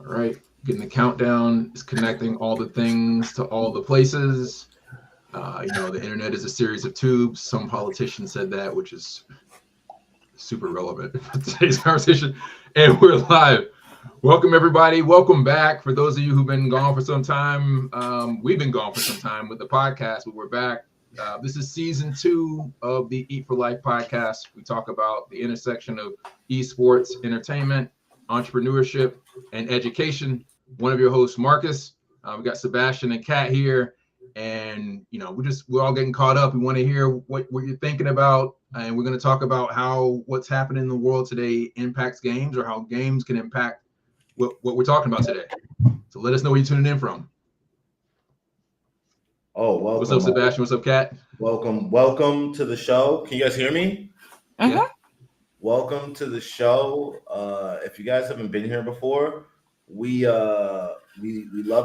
right, getting the countdown. It's connecting all the things to all the places. The internet is a series of tubes. Some politician said that, which is super relevant for today's conversation. And we're live. Welcome, everybody. Welcome back. For those of you who've been gone for some time, we've been gone for some time with the podcast, but we're back. This is season 2 of the Eat for Life podcast. We talk about the intersection of esports, entertainment, entrepreneurship, and education. One of your hosts, Marcus. We got Sebastian and Kat here, and we're all getting caught up. We want to hear what you're thinking about, and we're going to talk about how what's happening in the world today impacts games, or how games can impact what we're talking about today. So let us know where you're tuning in from. Oh, welcome. What's up, Sebastian? What's up, Kat? Welcome to the show. Can you guys hear me? Yeah. Welcome to the show. If you guys haven't been here before, we love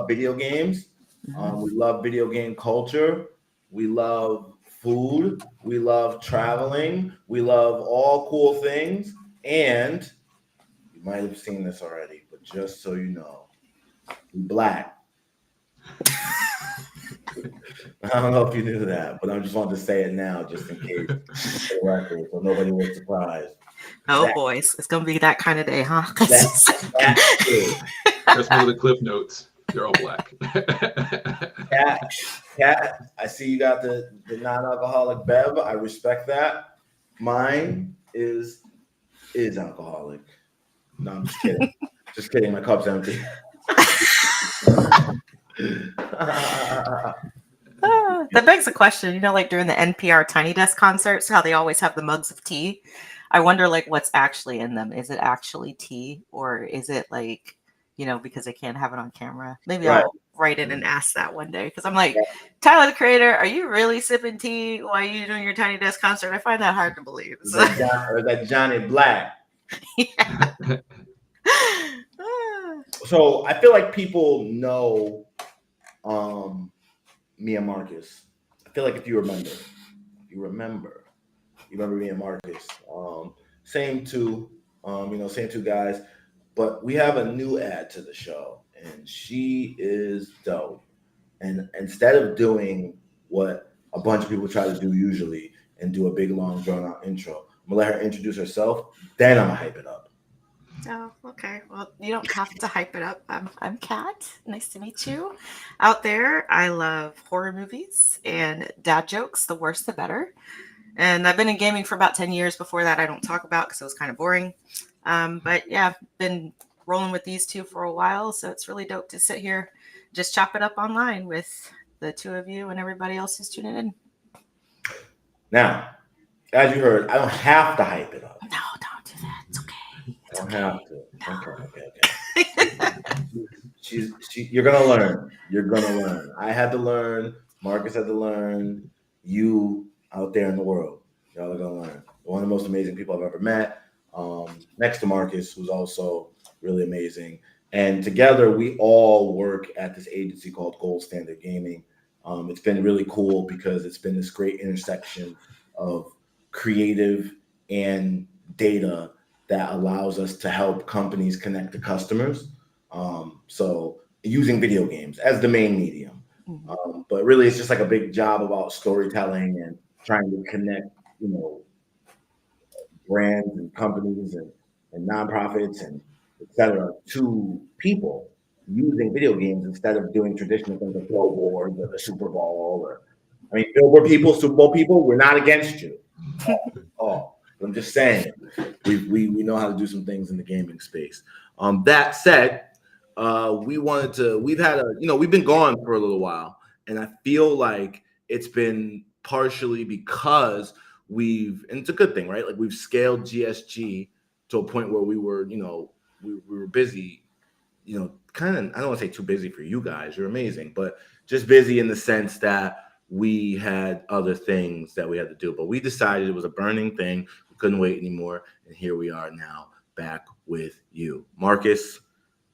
video games. We love video game culture. We love food. We love traveling. We love all cool things. And you might have seen this already, but just so you know, we Black. I don't know if you knew that, but I just wanted to say it now, just in case, for the record, so nobody was surprised. Oh, boys, it's gonna be that kind of day, huh? That's one of the cliff notes. They're all Black. Kat, I see you got the non-alcoholic bev. I respect that. Mine is alcoholic. No, I'm just kidding. Just kidding. My cup's empty. That begs a question, like during the NPR Tiny Desk concerts, how they always have the mugs of tea. I wonder, what's actually in them. Is it actually tea, or is it because they can't have it on camera? Maybe I'll write it and ask that one day, because I'm like, Tyler, the creator, are you really sipping tea while you're doing your Tiny Desk concert? I find that hard to believe. Or that Johnny Black. Yeah. So I feel like people know me and Marcus. I feel like if you remember me and Marcus. Same two guys, but we have a new add to the show, and she is dope. And instead of doing what a bunch of people try to do usually and do a big long drawn out intro, I'm gonna let her introduce herself, then I'm gonna hype it up. Oh, okay. Well, you don't have to hype it up. I'm Kat. Nice to meet you. Out there, I love horror movies and dad jokes. The worse, the better. And I've been in gaming for about 10 years. Before that, I don't talk about because it was kind of boring. But yeah, I've been rolling with these two for a while. So it's really dope to sit here, just chop it up online with the two of you and everybody else who's tuning in. Now, as you heard, I don't have to hype it up. No, don't do that. It's okay. I don't have to. Okay. You're gonna learn. I had to learn. Marcus had to learn. You out there in the world, y'all are gonna learn. One of the most amazing people I've ever met. Next to Marcus, who's also really amazing. And together, we all work at this agency called Gold Standard Gaming. It's been really cool because it's been this great intersection of creative and data that allows us to help companies connect to customers. So using video games as the main medium. But really, it's just like a big job about storytelling and trying to connect, brands and companies and nonprofits and et cetera to people using video games instead of doing traditional things like billboards or the Super Bowl billboard people, Super Bowl people, we're not against you. I'm just saying, we know how to do some things in the gaming space. That said, we've been gone for a little while, and I feel like it's been partially because and it's a good thing, right? Like we've scaled GSG to a point where we were busy, kind of, I don't want to say too busy for you guys, you're amazing, but just busy in the sense that we had other things that we had to do. But we decided it was a burning thing. We couldn't wait anymore. And here we are now back with you. Marcus,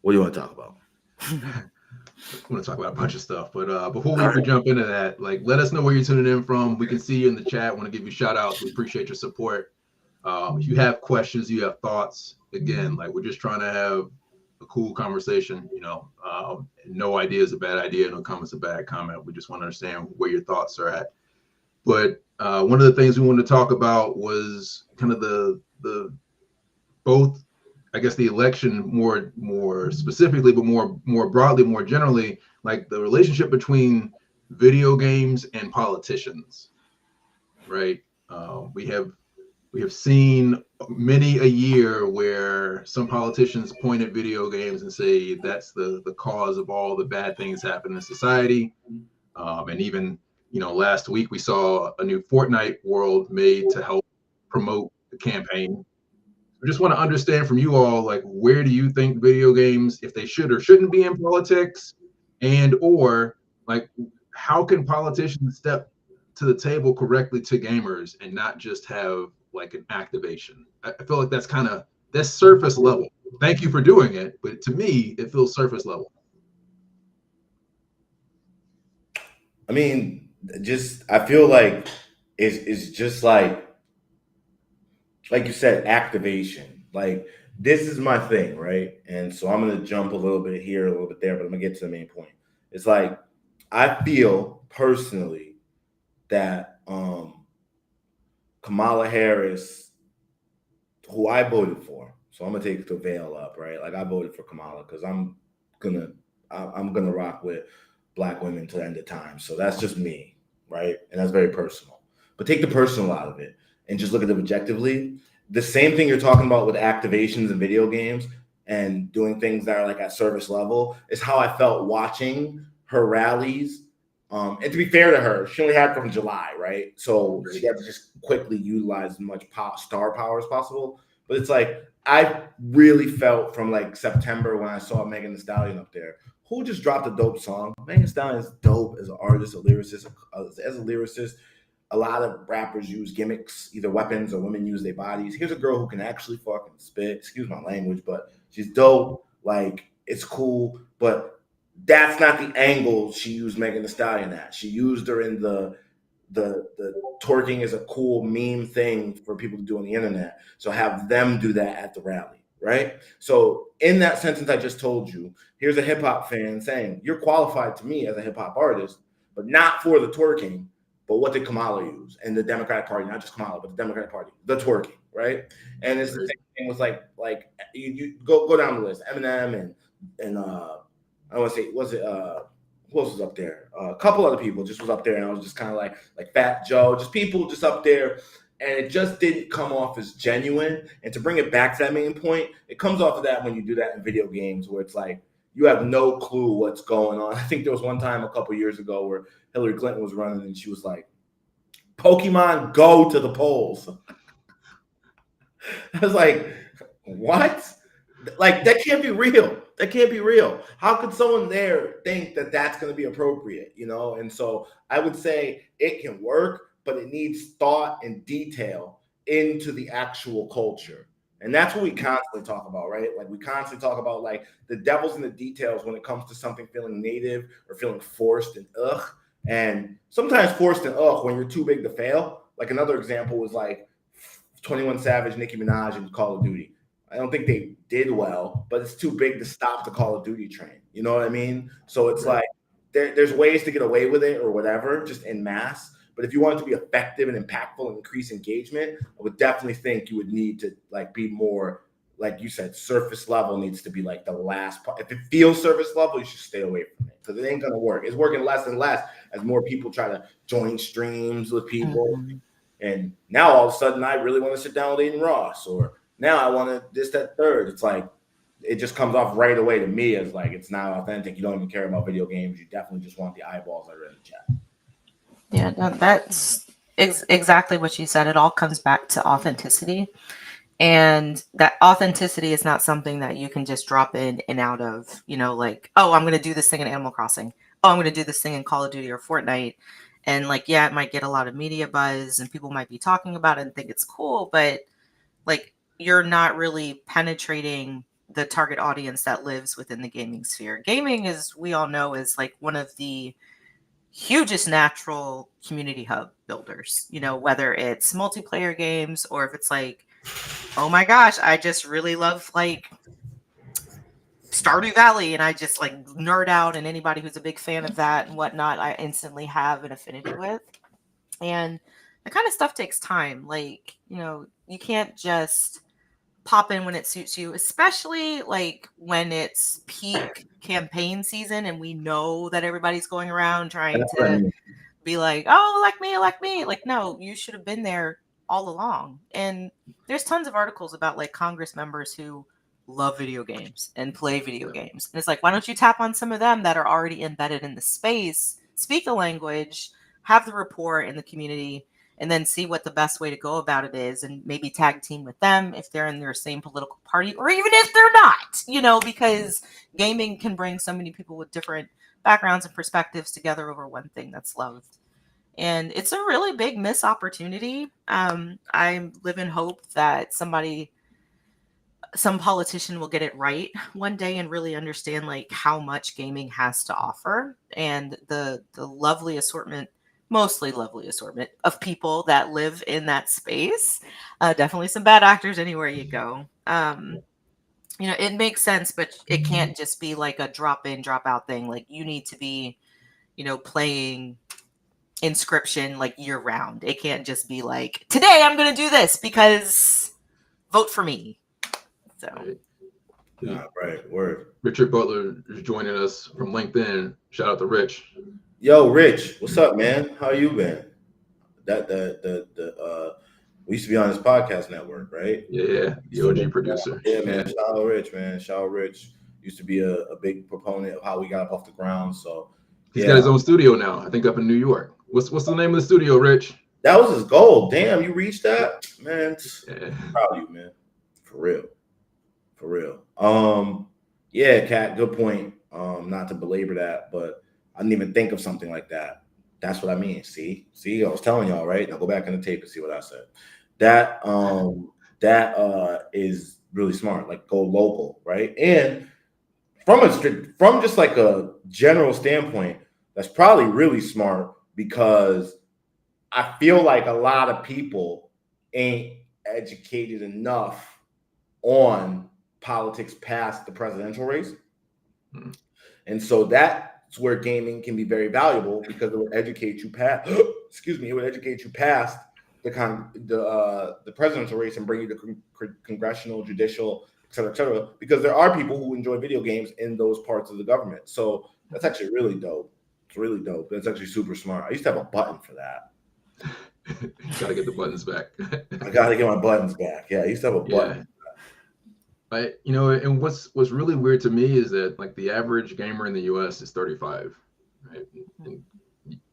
what do you want to talk about? I want to talk about a bunch of stuff. But before we jump into that, let us know where you're tuning in from. We can see you in the chat. I want to give you shout outs. We appreciate your support. If you have questions, you have thoughts, again, we're just trying to have a cool conversation. No idea is a bad idea. No comment's a bad comment. We just want to understand where your thoughts are at. But one of the things we wanted to talk about was kind of the both, I guess, the election more specifically, but more broadly, more generally, like the relationship between video games and politicians, right? We have seen many a year where some politicians point at video games and say that's the cause of all the bad things happening in society. And even, last week we saw a new Fortnite world made to help promote the campaign. I just want to understand from you all, like, where do you think video games, if they should or shouldn't be in politics, and or like, how can politicians step to the table correctly to gamers and not just have like an activation? I feel like that's surface level. Thank you for doing it, but to me, it feels surface level. I mean, I feel like it's just like you said, activation. Like, this is my thing, right? And so I'm gonna jump a little bit here, a little bit there, but I'm gonna get to the main point. It's like, I feel personally that Kamala Harris, who I voted for, so I'm gonna take the veil up, right? Like, I voted for Kamala because I'm gonna rock with Black women to the end of time. So that's just me, right? And that's very personal. But take the personal out of it and just look at it objectively. The same thing you're talking about with activations in video games and doing things that are like at service level is how I felt watching her rallies. And to be fair to her, she only had from July, right? So she had to just quickly utilize as much star power as possible. But it's like, I really felt from like September when I saw Megan Thee Stallion up there, who just dropped a dope song. Megan Thee Stallion is dope as an artist, a lyricist. As a lyricist, a lot of rappers use gimmicks, either weapons or women use their bodies. Here's a girl who can actually fucking spit. Excuse my language, but she's dope. Like, it's cool, but that's not the angle she used Megan Thee Stallion at. She used her in the twerking is a cool meme thing for people to do on the internet. So have them do that at the rally, right? So in that sentence I just told you, here's a hip hop fan saying, you're qualified to me as a hip hop artist, but not for the twerking. But what did Kamala use? And the Democratic Party, not just Kamala, but the Democratic Party, the twerking, right? And it's the same thing with like you go down the list, Eminem and I want to say, was it who else was up there? A couple other people just was up there, and I was just kind of like Fat Joe, just people just up there, and it just didn't come off as genuine. And to bring it back to that main point, it comes off of that when you do that in video games, where it's like you have no clue what's going on. I think there was one time a couple years ago where Hillary Clinton was running, and she was like, "Pokemon Go to the polls." I was like, "What? Like, that can't be real. That can't be real. How could someone there think that that's going to be appropriate?" And so I would say it can work, but it needs thought and detail into the actual culture. And that's what we constantly talk about, right? Like, we constantly talk about like the devil's in the details when it comes to something feeling native or feeling forced and ugh. And sometimes forced and ugh when you're too big to fail. Like, another example was like 21 Savage, Nicki Minaj, and Call of Duty. I don't think they did well, but it's too big to stop the Call of Duty train. You know what I mean? So it's like there's ways to get away with it or whatever, just en masse. But if you want it to be effective and impactful and increase engagement, I would definitely think you would need to like be more, like you said, surface level needs to be like the last part. If it feels surface level, you should stay away from it because it ain't gonna work. It's working less and less as more people try to join streams with people. Mm-hmm. And now all of a sudden, I really want to sit down with Aiden Ross, or now I want to this, that, third. It's like, it just comes off right away to me as like, it's not authentic. You don't even care about video games. You definitely just want the eyeballs that are in the chat. Yeah, no, that's exactly what you said. It all comes back to authenticity. And that authenticity is not something that you can just drop in and out of, like, oh, I'm going to do this thing in Animal Crossing. Oh, I'm going to do this thing in Call of Duty or Fortnite. And like, yeah, it might get a lot of media buzz and people might be talking about it and think it's cool, but like, you're not really penetrating the target audience that lives within the gaming sphere. Gaming, as we all know, is like one of the hugest natural community hub builders, whether it's multiplayer games or if it's like, oh my gosh, I just really love like Stardew Valley, and I just like nerd out, and anybody who's a big fan of that and whatnot, I instantly have an affinity with. And that kind of stuff takes time. Like, you can't just pop in when it suits you, especially like when it's peak campaign season and we know that everybody's going around trying That's what I to mean. be like, oh, elect me, elect me. Like, no, you should have been there all along. And there's tons of articles about like Congress members who love video games and play video games. And it's like, why don't you tap on some of them that are already embedded in the space, speak the language, have the rapport in the community, and then see what the best way to go about it is, and maybe tag team with them if they're in their same political party, or even if they're not, because gaming can bring so many people with different backgrounds and perspectives together over one thing that's loved. And it's a really big missed opportunity. I live in hope that some politician will get it right one day and really understand like how much gaming has to offer, and the lovely assortment, mostly lovely assortment of people that live in that space. Definitely some bad actors anywhere you go. It makes sense, but it can't just be like a drop in, drop out thing. Like, you need to be, playing Inscription like year round. It can't just be like, today I'm going to do this because vote for me. So. Right. Word. Richard Butler is joining us from LinkedIn. Shout out to Rich. Yo, Rich, what's up, man? How you been? We used to be on this podcast network, right? Yeah, the OG producer. Yeah, man. Shout out Rich, man. Shout out Rich. Used to be a big proponent of how we got off the ground. So he's got his own studio now, I think up in New York. What's the name of the studio, Rich? That was his goal. Damn, you reached that? Man, Yeah. proud of you, man. For real. Yeah, Kat, good point. Not to belabor that, but I didn't even think of something like that. That's what I mean. See, I was telling y'all, right? Now go back in the tape and see what I said. That is really smart. Like, go local, right? And from just like a general standpoint, that's probably really smart, because I feel like a lot of people ain't educated enough on politics past the presidential race. Hmm. And so that's where gaming can be very valuable, because it will educate you past it would educate you past the presidential race and bring you to congressional, judicial, et cetera, because there are people who enjoy video games in those parts of the government. So that's actually really dope. It's really dope. That's actually super smart. I used to have a button for that. Gotta get the buttons back. I gotta get my buttons back. Yeah, I used to have a button. Right. And what's really weird to me is that like the average gamer in the US is 35, right? And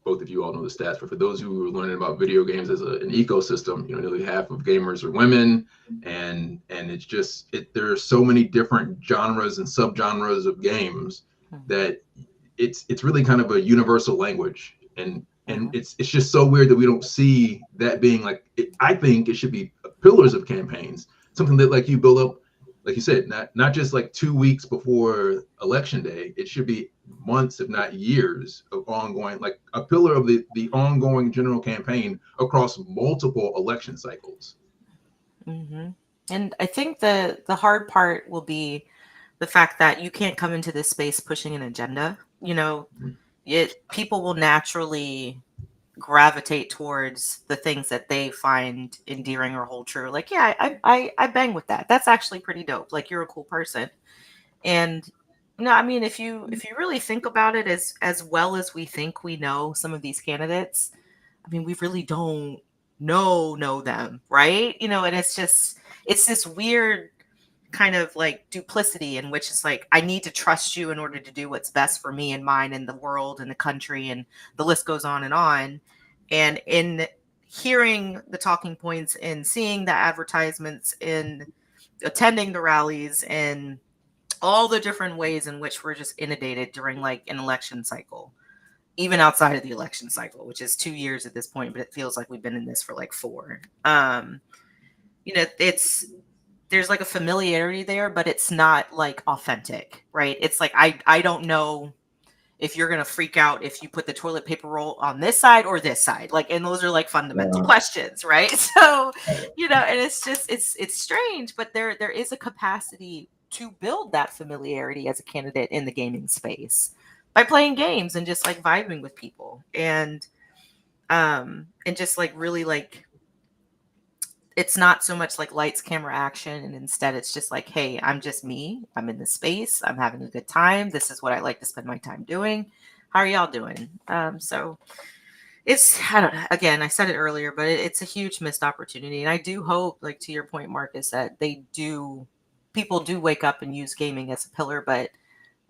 both of you all know the stats, but for those who are learning about video games as an ecosystem, nearly half of gamers are women, and it's just there are so many different genres and subgenres of games that it's really kind of a universal language, and it's just so weird that we don't see that being like I think it should be pillars of campaigns, something that like you build up. Like you said, not just like 2 weeks before election day. It should be months, if not years, of ongoing, like a pillar of the ongoing general campaign across multiple election cycles. Mm-hmm. And I think the hard part will be the fact that you can't come into this space pushing an agenda. People will naturally gravitate towards the things that they find endearing or hold true. Like, yeah, I bang with that. That's actually pretty dope. Like, you're a cool person. And I mean, if you really think about it, as well as we think we know some of these candidates, I mean, we really don't know them, right? And it's this weird kind of like duplicity in which it's like, I need to trust you in order to do what's best for me and mine and the world and the country, and the list goes on and on. And in hearing the talking points and seeing the advertisements and attending the rallies and all the different ways in which we're just inundated during like an election cycle, even outside of the election cycle, which is 2 years at this point, but it feels like we've been in this for like 4. There's like a familiarity there, but it's not like authentic, right? It's like, I don't know if you're going to freak out if you put the toilet paper roll on this side or this side. Like, and those are like fundamental questions, right? So, and it's just, it's strange, but there is a capacity to build that familiarity as a candidate in the gaming space by playing games and just like vibing with people and just like really like it's not so much like lights, camera, action, and instead it's just like, hey, I'm just me. I'm in this space. I'm having a good time. This is what I like to spend my time doing. How are y'all doing? So it's, I don't know, again, I said it earlier, but it's a huge missed opportunity. And I do hope, like to your point, Marcus, that people do wake up and use gaming as a pillar, but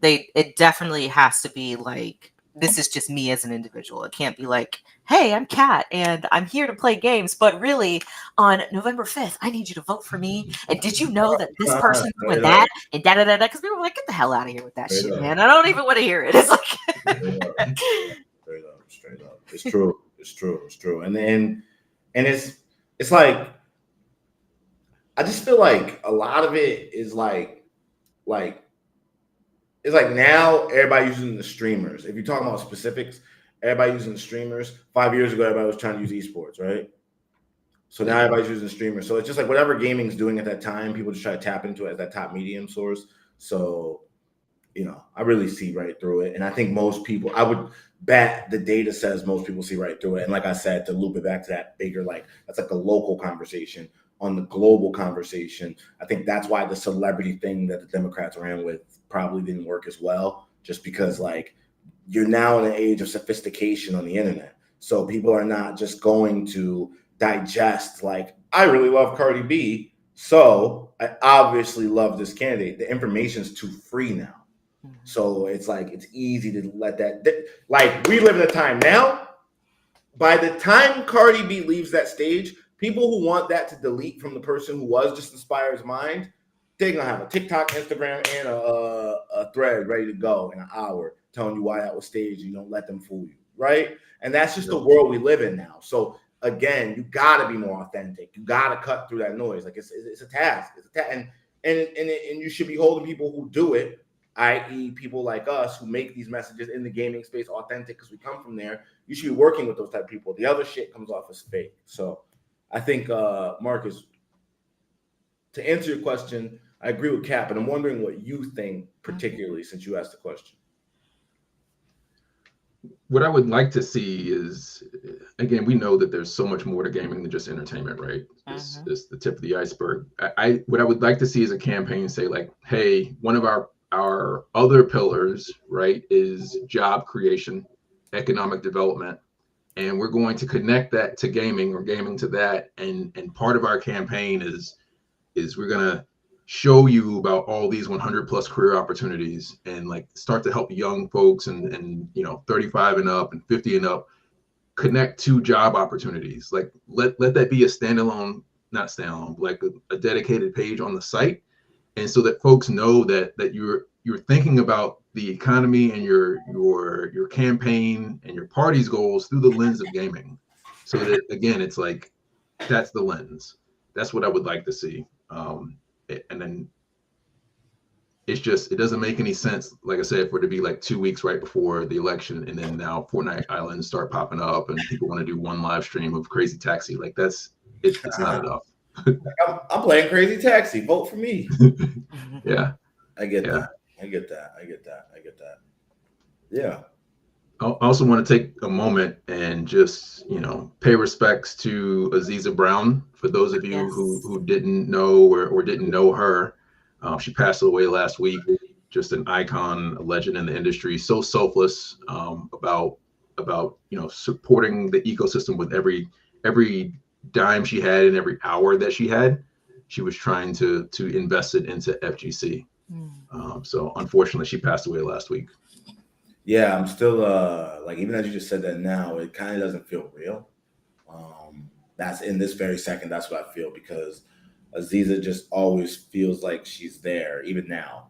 it definitely has to be like, this is just me as an individual. It can't be like, hey, I'm Kat and I'm here to play games, but really on November 5th, I need you to vote for me. And did you know that this person doing that and da da da da? Because people are like, get the hell out of here with that shit, man. I don't even want to hear it. It's like straight up. It's true. And it's like, I just feel like a lot of it is like it's like now everybody using the streamers. If you're talking about specifics, everybody using the streamers. 5 years ago, everybody was trying to use esports, right? So now everybody's using streamers. So it's just like whatever gaming's doing at that time, people just try to tap into it as that top medium source. So, I really see right through it. And I think most people, I would bet the data says most people see right through it. And like I said, to loop it back to that bigger, like that's like a local conversation. On the global conversation, I think that's why the celebrity thing that the Democrats ran with probably didn't work as well, just because like you're now in an age of sophistication on the internet. So people are not just going to digest like, I really love Cardi B, so I obviously love this candidate. The information's too free now. So it's like, it's easy to let that, like we live in a time now, by the time Cardi B leaves that stage, people who want that to delete from the person who was just Inspired's mind, they're going to have a TikTok, Instagram, and a thread ready to go in an hour telling you why that was staged. You don't let them fool you, right? And that's just the world we live in now. So, again, you got to be more authentic. You got to cut through that noise. Like, it's a task. And you should be holding people who do it, i.e. people like us who make these messages in the gaming space authentic because we come from there. You should be working with those type of people. The other shit comes off as fake. So, I think, Marcus, to answer your question, I agree with Kat, but I'm wondering what you think, particularly since you asked the question. What I would like to see is, again, we know that there's so much more to gaming than just entertainment, right? It's the tip of the iceberg. What I would like to see is a campaign say like, hey, one of our other pillars, right, is job creation, economic development. And we're going to connect that to gaming or gaming to that. And part of our campaign is we're going to show you about all these 100 plus career opportunities and like start to help young folks and 35 and up and 50 and up connect to job opportunities. Like let that be a not standalone, like a dedicated page on the site. And so that folks know that you're thinking about the economy and your campaign and your party's goals through the lens of gaming. So that again, it's like that's the lens. That's what I would like to see. And then it's just, it doesn't make any sense, like I said, for it to be like 2 weeks right before the election, and then now Fortnite Islands start popping up and people want to do one live stream of Crazy Taxi. Like it's not enough. I'm playing Crazy Taxi. Vote for me. Yeah. I get that. Yeah. I also want to take a moment and just, pay respects to Aziza Brown. For those of you who didn't know or didn't know her, she passed away last week. Just an icon, a legend in the industry. So selfless about supporting the ecosystem with every dime she had and every hour that she had. She was trying to invest it into FGC. So unfortunately, she passed away last week. Yeah, I'm still like, even as you just said that now, it kind of doesn't feel real. That's in this very second. That's what I feel, because Aziza just always feels like she's there, even now.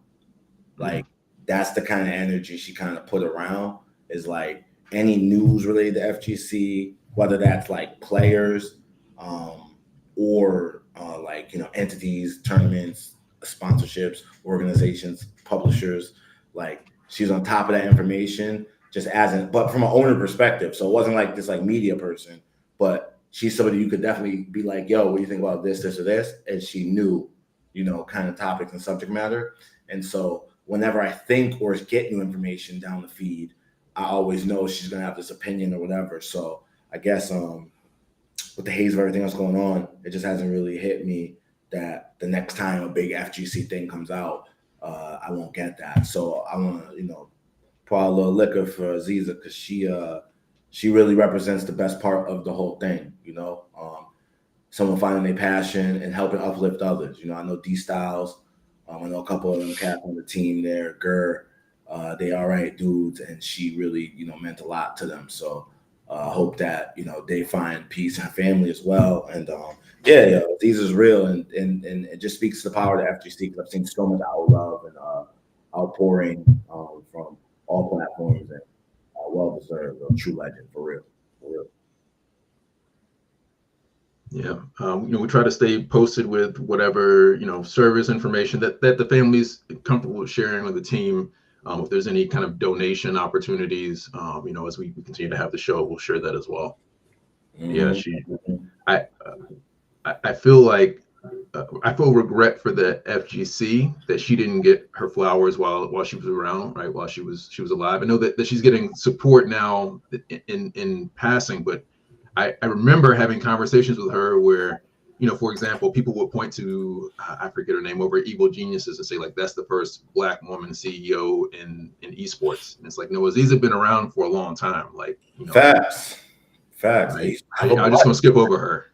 Like that's the kind of energy she kind of put around, is like any news related to FGC, whether that's like players or like, entities, tournaments, sponsorships, organizations, publishers, like she's on top of that information, but from an owner perspective. So it wasn't like this like media person, but she's somebody you could definitely be like, yo, what do you think about this, this, or this? And she knew, kind of topics and subject matter. And so whenever I think or get new information down the feed, I always know she's going to have this opinion or whatever. So I guess with the haze of everything else going on, it just hasn't really hit me that the next time a big FGC thing comes out, I won't get that. So I want to, pour out a little liquor for Aziza, because she really represents the best part of the whole thing, someone finding their passion and helping uplift others. I know D Styles, I know a couple of them cats on the team there, Gurr, they all right dudes, and she really, meant a lot to them. So I hope that, they find peace in her family as well. And Aziza's real, and it just speaks to the power of the FGC, because I've seen so much out love and outpouring from all platforms, and well deserved, a true legend for real. Yeah, we try to stay posted with whatever service information that the family's comfortable with sharing with the team. If there's any kind of donation opportunities, as we continue to have the show, we'll share that as well. Mm-hmm. I feel like I feel regret for the FGC that she didn't get her flowers while she was around, right? While she was alive. I know that she's getting support now in passing, but I remember having conversations with her where, for example, people would point to, I forget her name, over Evil Geniuses and say, like, that's the first Black woman CEO in esports. And it's like, no, Aziza been around for a long time. Like, Facts. Right? I just want to skip over her.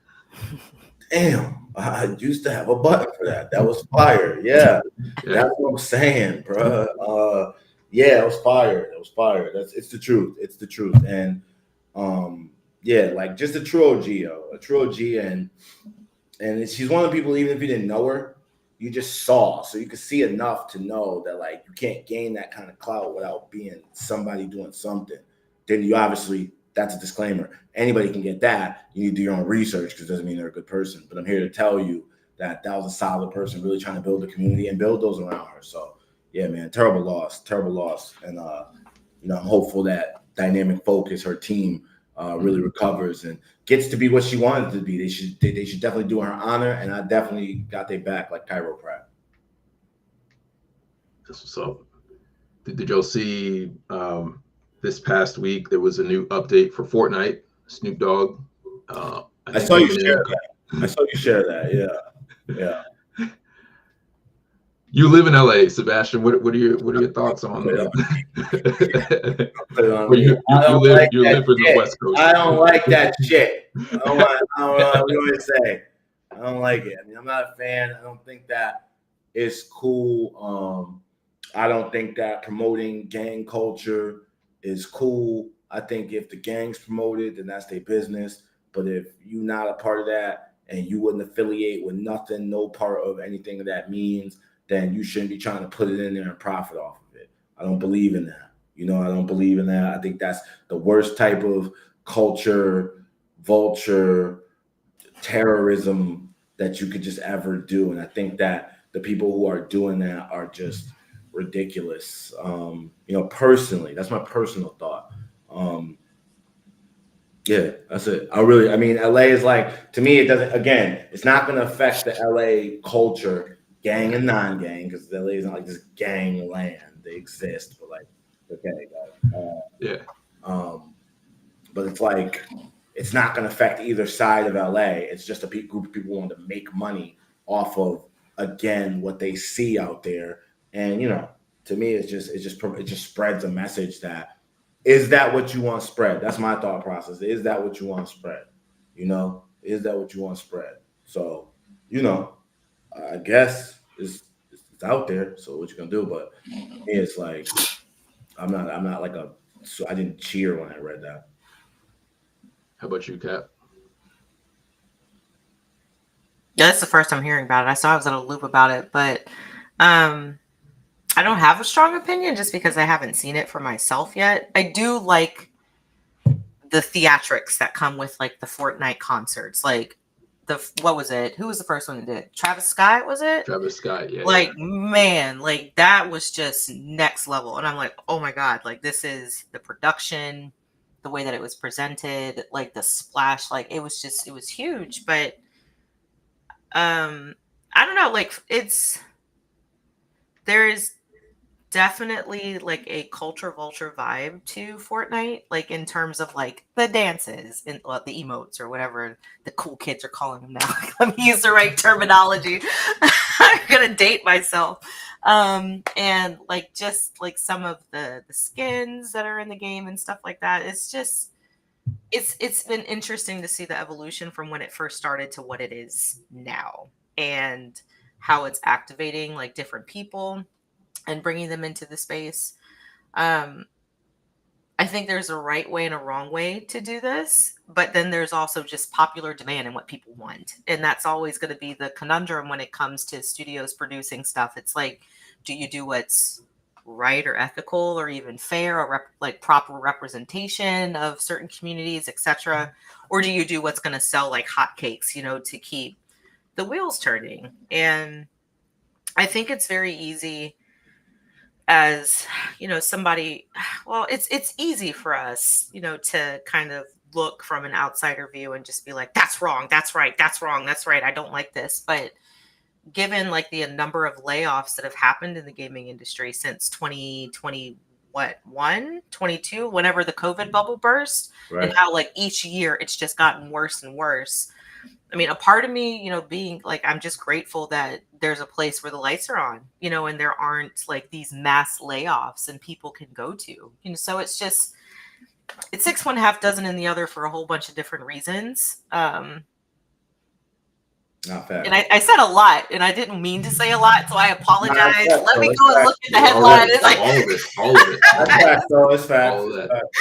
Damn, I used to have a button for that. That was fire. Yeah. That's what I'm saying, bro. It was fire. It's the truth. It's the truth. And like just a true OG, and she's one of the people, even if you didn't know her, you just saw, so you could see enough to know that, like, you can't gain that kind of clout without being somebody doing something. Then you obviously, that's a disclaimer, anybody can get that. You need to do your own research, because it doesn't mean they're a good person. But I'm here to tell you that was a solid person, really trying to build a community and build those around her. So yeah, man, terrible loss. And I'm hopeful that Dynamic Focus, her team, really recovers and gets to be what she wanted to be. They should definitely do her honor, and I definitely got their back, like Cairo Pratt. So did y'all see this past week there was a new update for Fortnite? Snoop Dogg. I saw you share that. Yeah. You live in LA, Sebastian. What are your thoughts on that? You live in the West Coast. I don't like that shit. I don't like it. I mean, I'm not a fan. I don't think that it's cool. I don't think that promoting gang culture is cool. I think if the gangs promote it, then that's their business. But if you're not a part of that and you wouldn't affiliate with nothing, no part of anything that means, then you shouldn't be trying to put it in there and profit off of it. I don't believe in that. I don't believe in that. I think that's the worst type of culture, vulture, terrorism that you could just ever do. And I think that the people who are doing that are just ridiculous. Personally, that's my personal thought. That's it. LA is like, to me, it doesn't, again, it's not going to affect the LA culture, gang and non-gang, because LA is not like this gang land. They exist, but like, okay, guys. But it's like, it's not going to affect either side of LA. It's just a group of people wanting to make money off of, again, what they see out there. And to me, it just spreads a message that, is that what you want to spread? That's my thought process. Is that what you want to spread? Is that what you want to spread? So, I guess it's out there. So what you gonna do? But it's like, I'm not like so I didn't cheer when I read that. How about you, Kat? Yeah, that's the first time hearing about it. I saw I was in a loop about it, but I don't have a strong opinion just because I haven't seen it for myself yet. I do like the theatrics that come with like the Fortnite concerts. Like what was it? Who was the first one that did it? Travis Scott, was it? Travis Scott, yeah. Like, man, like that was just next level. And I'm like, oh my God, like this is the production, the way that it was presented, like the splash, like it was huge. But I I don't know, like there is definitely like a culture vulture vibe to Fortnite, like in terms of like the dances and the emotes or whatever the cool kids are calling them now. Let me use the right terminology. I'm gonna date myself. And like just like some of the skins that are in the game and stuff like that. It's just it's been interesting to see the evolution from when it first started to what it is now, and how it's activating like different people and bringing them into the space. Um, I think there's a right way and a wrong way to do this, but then there's also just popular demand and what people want. And that's always going to be the conundrum when it comes to studios producing stuff. It's like, do you do what's right or ethical or even fair or like proper representation of certain communities, etc., or do you do what's going to sell like hotcakes, to keep the wheels turning? And I think it's very easy as somebody, well, it's easy for us to kind of look from an outsider view and just be like, that's wrong, that's right, that's wrong, that's right, I don't like this. But given like the number of layoffs that have happened in the gaming industry since 2020, 22, whenever the COVID bubble burst, Right. and how like each year it's just gotten worse and worse. I mean, a part of me, being like, I'm just grateful that there's a place where the lights are on, and there aren't like these mass layoffs and people can go to, so it's six one half dozen in the other for a whole bunch of different reasons. Not fair. And I said a lot, and I didn't mean to say a lot, so I apologize. Not Let me fact, go and look at the headline. It's like all of it. That's fact, though. It's fact. All of that.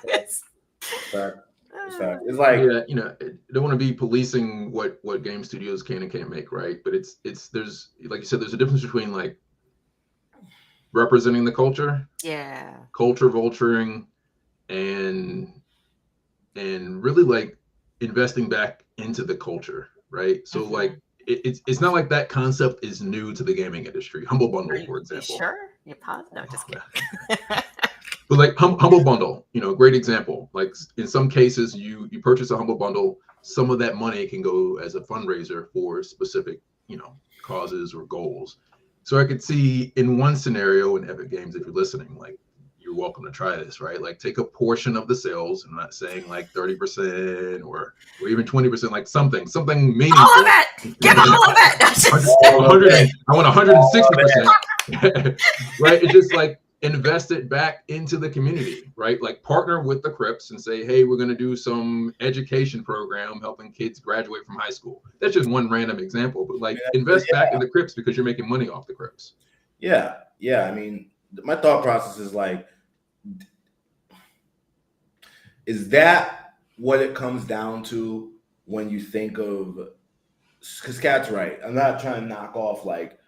It's fact. It's like, yeah, I don't want to be policing what game studios can and can't make, right? But it's there's, like you said, there's a difference between like representing the culture, culture vulturing, and really like investing back into the culture, right? So like it's not like that concept is new to the gaming industry. Humble Bundle, for example. Sure, you pause. No, just kidding. But like Humble Bundle, great example. Like in some cases, you purchase a Humble Bundle, some of that money can go as a fundraiser for specific, causes or goals. So I could see in one scenario in Epic Games, if you're listening, like you're welcome to try this, right? Like take a portion of the sales. I'm not saying like 30% or even 20%, like something meaningful. All of it. Give all of it. I want 160%. Right? It's just like, invest it back into the community, right? Like partner with the Crips and say, hey, we're going to do some education program helping kids graduate from high school. That's just one random example, but like invest back in the Crips because you're making money off the Crips. Yeah. I mean, my thought process is like, is that what it comes down to when you think of, because Kat's right. I'm not trying to knock off like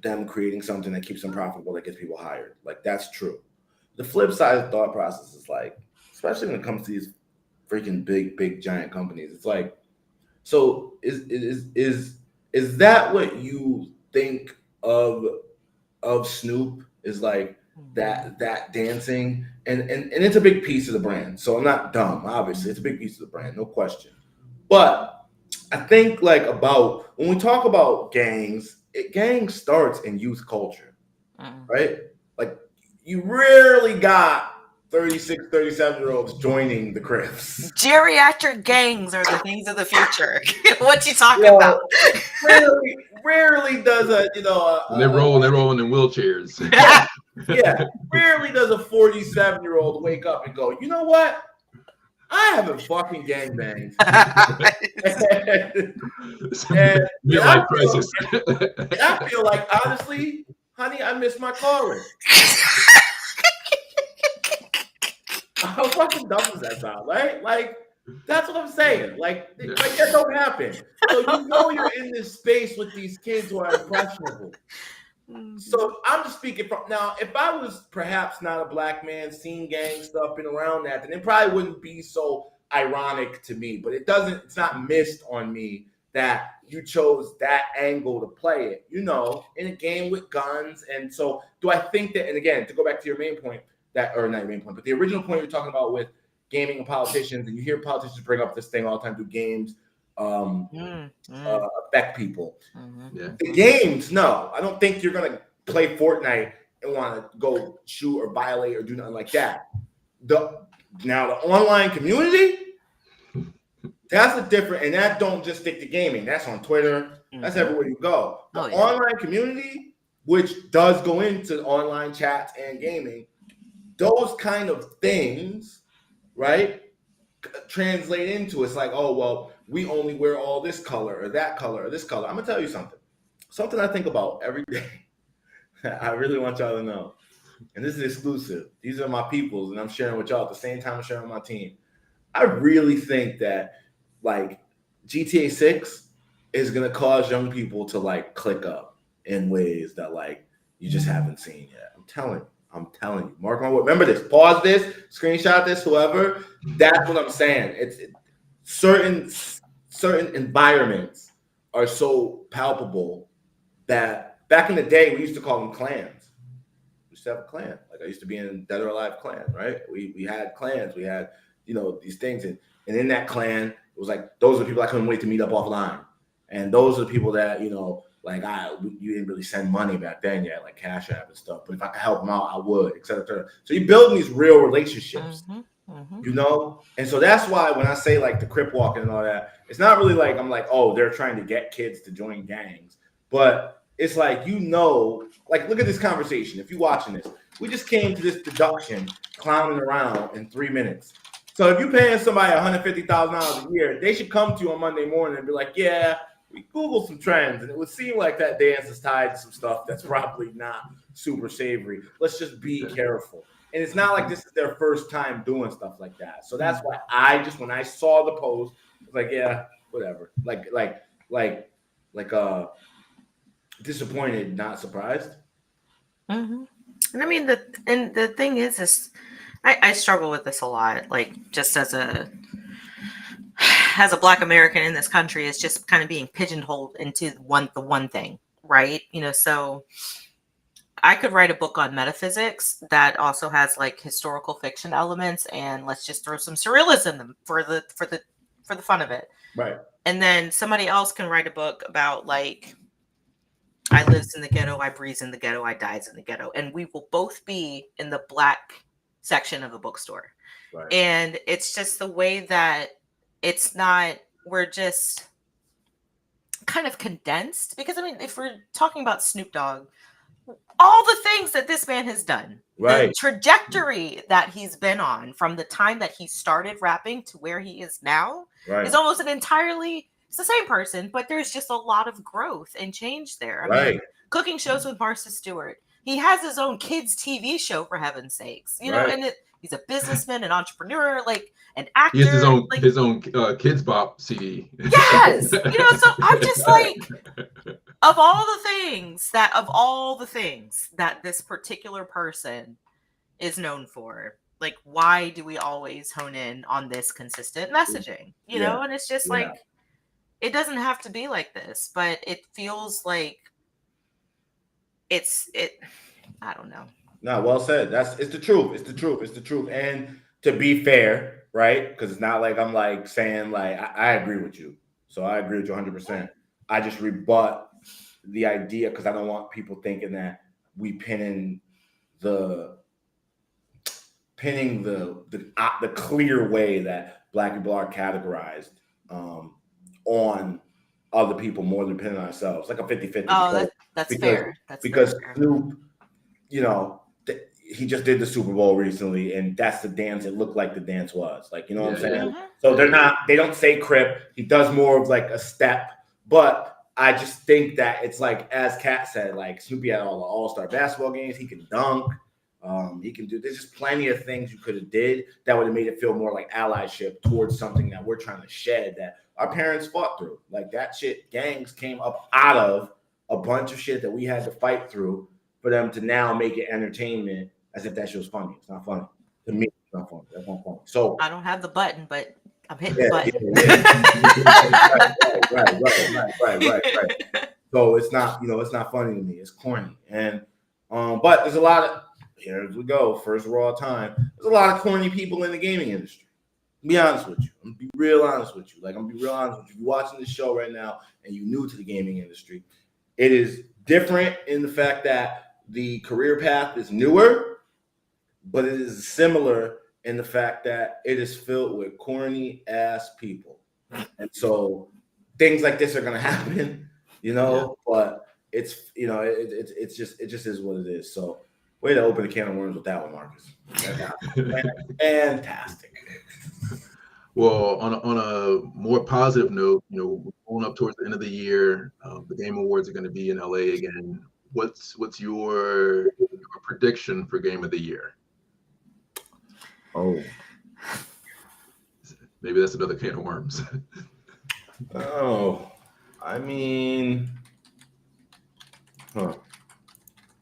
them creating something that keeps them profitable, that gets people hired. Like that's true. The flip side of the thought process is like, especially when it comes to these freaking big giant companies, it's like, so is that what you think of Snoop, is like that dancing and it's a big piece of the brand. So I'm not dumb, obviously it's a big piece of the brand, no question. But I think like about when we talk about gangs, gang starts in youth culture, right? Like you rarely got 36, 37-year-olds joining the Crips. Geriatric gangs are the things of the future. What you talking about? Rarely does they're rolling in wheelchairs. Yeah, rarely does a 47-year-old wake up and go, you know what? I haven't fucking gangbanged. I feel like, honestly, honey, I miss my calling. How fucking dumb does that sound, right? Like, that's what I'm saying. Like that don't happen. So you're in this space with these kids who are impressionable. So I'm just speaking from now. If I was perhaps not a black man, seeing gang stuff, been around that, then it probably wouldn't be so ironic to me. But it's not missed on me that you chose that angle to play it, in a game with guns. And so do I think that, and again, to go back to your main point, not your main point, but the original point you're talking about with gaming and politicians, and you hear politicians bring up this thing all the time through games. affect people. Yeah. The games, no, I don't think you're gonna play Fortnite and want to go shoot or violate or do nothing like that. Now the online community, that's a different, and that don't just stick to gaming. That's on Twitter. That's everywhere you go. The online community, which does go into online chats and gaming, those kind of things, right, translate into it's like, oh, well, we only wear all this color or that color or this color. I'm gonna tell you something I think about every day. I really want y'all to know, and this is exclusive. These are my peoples, and I'm sharing with y'all at the same time I'm sharing with my team. I really think that like GTA 6 is gonna cause young people to like click up in ways that like you just haven't seen yet. I'm telling you. Mark my word. Remember this. Pause this. Screenshot this. Whoever. That's what I'm saying. It's certain environments are so palpable that back in the day we used to call them clans. We used to have a clan. Like I used to be in Dead or Alive clan, right? We had clans. We had these things, and in that clan it was like those are the people I couldn't wait to meet up offline, and those are the people that like you didn't really send money back then yet, like Cash App and stuff. But if I could help them out, I would, et cetera, et cetera. So you're building these real relationships, And so that's why when I say like the crip walking and all that, it's not really like I'm like, oh, they're trying to get kids to join gangs, but it's like like look at this conversation. If you're watching this, we just came to this deduction clowning around in 3 minutes. So if you're paying somebody $150,000 a year, they should come to you on Monday morning and be like, yeah. We Googled some trends, and it would seem like that dance is tied to some stuff that's probably not super savory. Let's just be careful. And it's not like this is their first time doing stuff like that. So that's why when I saw the post, I was like, yeah, whatever. Like disappointed, not surprised. And I mean, the thing is I struggle with this a lot. Like just as a Black American in this country, is just kind of being pigeonholed into the one thing, right? So I could write a book on metaphysics that also has like historical fiction elements, and let's just throw some surrealism for the fun of it, right? And then somebody else can write a book about like I lives in the ghetto, I breathes in the ghetto, I dies in the ghetto, and we will both be in the Black section of the bookstore, right? And it's just the way that. It's not, we're just kind of condensed because, I mean, if we're talking about Snoop Dogg, all the things that this man has done, right? The trajectory that he's been on from the time that he started rapping to where he is now is almost it's the same person, but there's just a lot of growth and change there. I mean, cooking shows with Martha Stewart. He has his own kids' TV show, for heaven's sakes, and he's a businessman, an entrepreneur, like an actor. He has his own Kids Bop CD. Yes, so I'm just like, of all the things that this particular person is known for, like, why do we always hone in on this consistent messaging? You know, and it's just like, it doesn't have to be like this, but it feels like I don't know. No, well said. It's the truth. And to be fair, right? Because it's not like I'm like saying like I agree with you. So I agree with you 100%. I just rebut the idea because I don't want people thinking that we pinning the clear way that Black people are categorized on other people more than pinning ourselves, like a 50-50. Oh, that's fair. Because Snoop, he just did the Super Bowl recently, and that's the dance. It looked like the dance was like, what I'm saying? So they don't say Crip. He does more of like a step, but I just think that it's like, as Kat said, like Snoopy had all the all-star basketball games. He can dunk. He can do, there's just plenty of things you could have did that would have made it feel more like allyship towards something that we're trying to shed that our parents fought through. Like that shit, gangs came up out of a bunch of shit that we had to fight through for them to now make it entertainment as if that shit was funny. It's not funny. To me, it's not funny. That's not funny. So I don't have the button, but I'm hitting the button. Right. So it's not, it's not funny to me. It's corny. And but there's a lot of, here we go, first raw time. There's a lot of corny people in the gaming industry. Be honest with you. I'm gonna be real honest with you. Like, I'm gonna be real honest with you. You're watching this show right now and you're new to the gaming industry. It is different in the fact that the career path is newer, but it is similar in the fact that it is filled with corny ass people. And so things like this are gonna happen, but it's it just is what it is. So way to open a can of worms with that one, Marcus. Fantastic. Well, on a more positive note, we're going up towards the end of the year. The Game Awards are going to be in LA again. What's your prediction for Game of the Year? Oh, maybe that's another can of worms. Oh, I mean,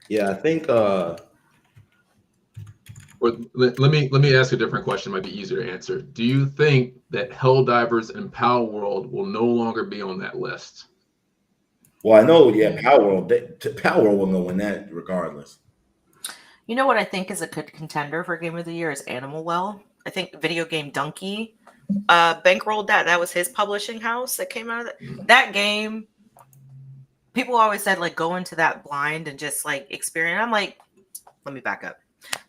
yeah, I think. Or let me ask a different question. It might be easier to answer. Do you think that Helldivers and Power World will no longer be on that list? Well, I know, Power World. Power World will go win that regardless. You know what I think is a good contender for Game of the Year is Animal Well. I think Video Game Donkey bankrolled that. That was his publishing house that came out of that game. People always said, like, go into that blind and just, like, experience. I'm like, let me back up.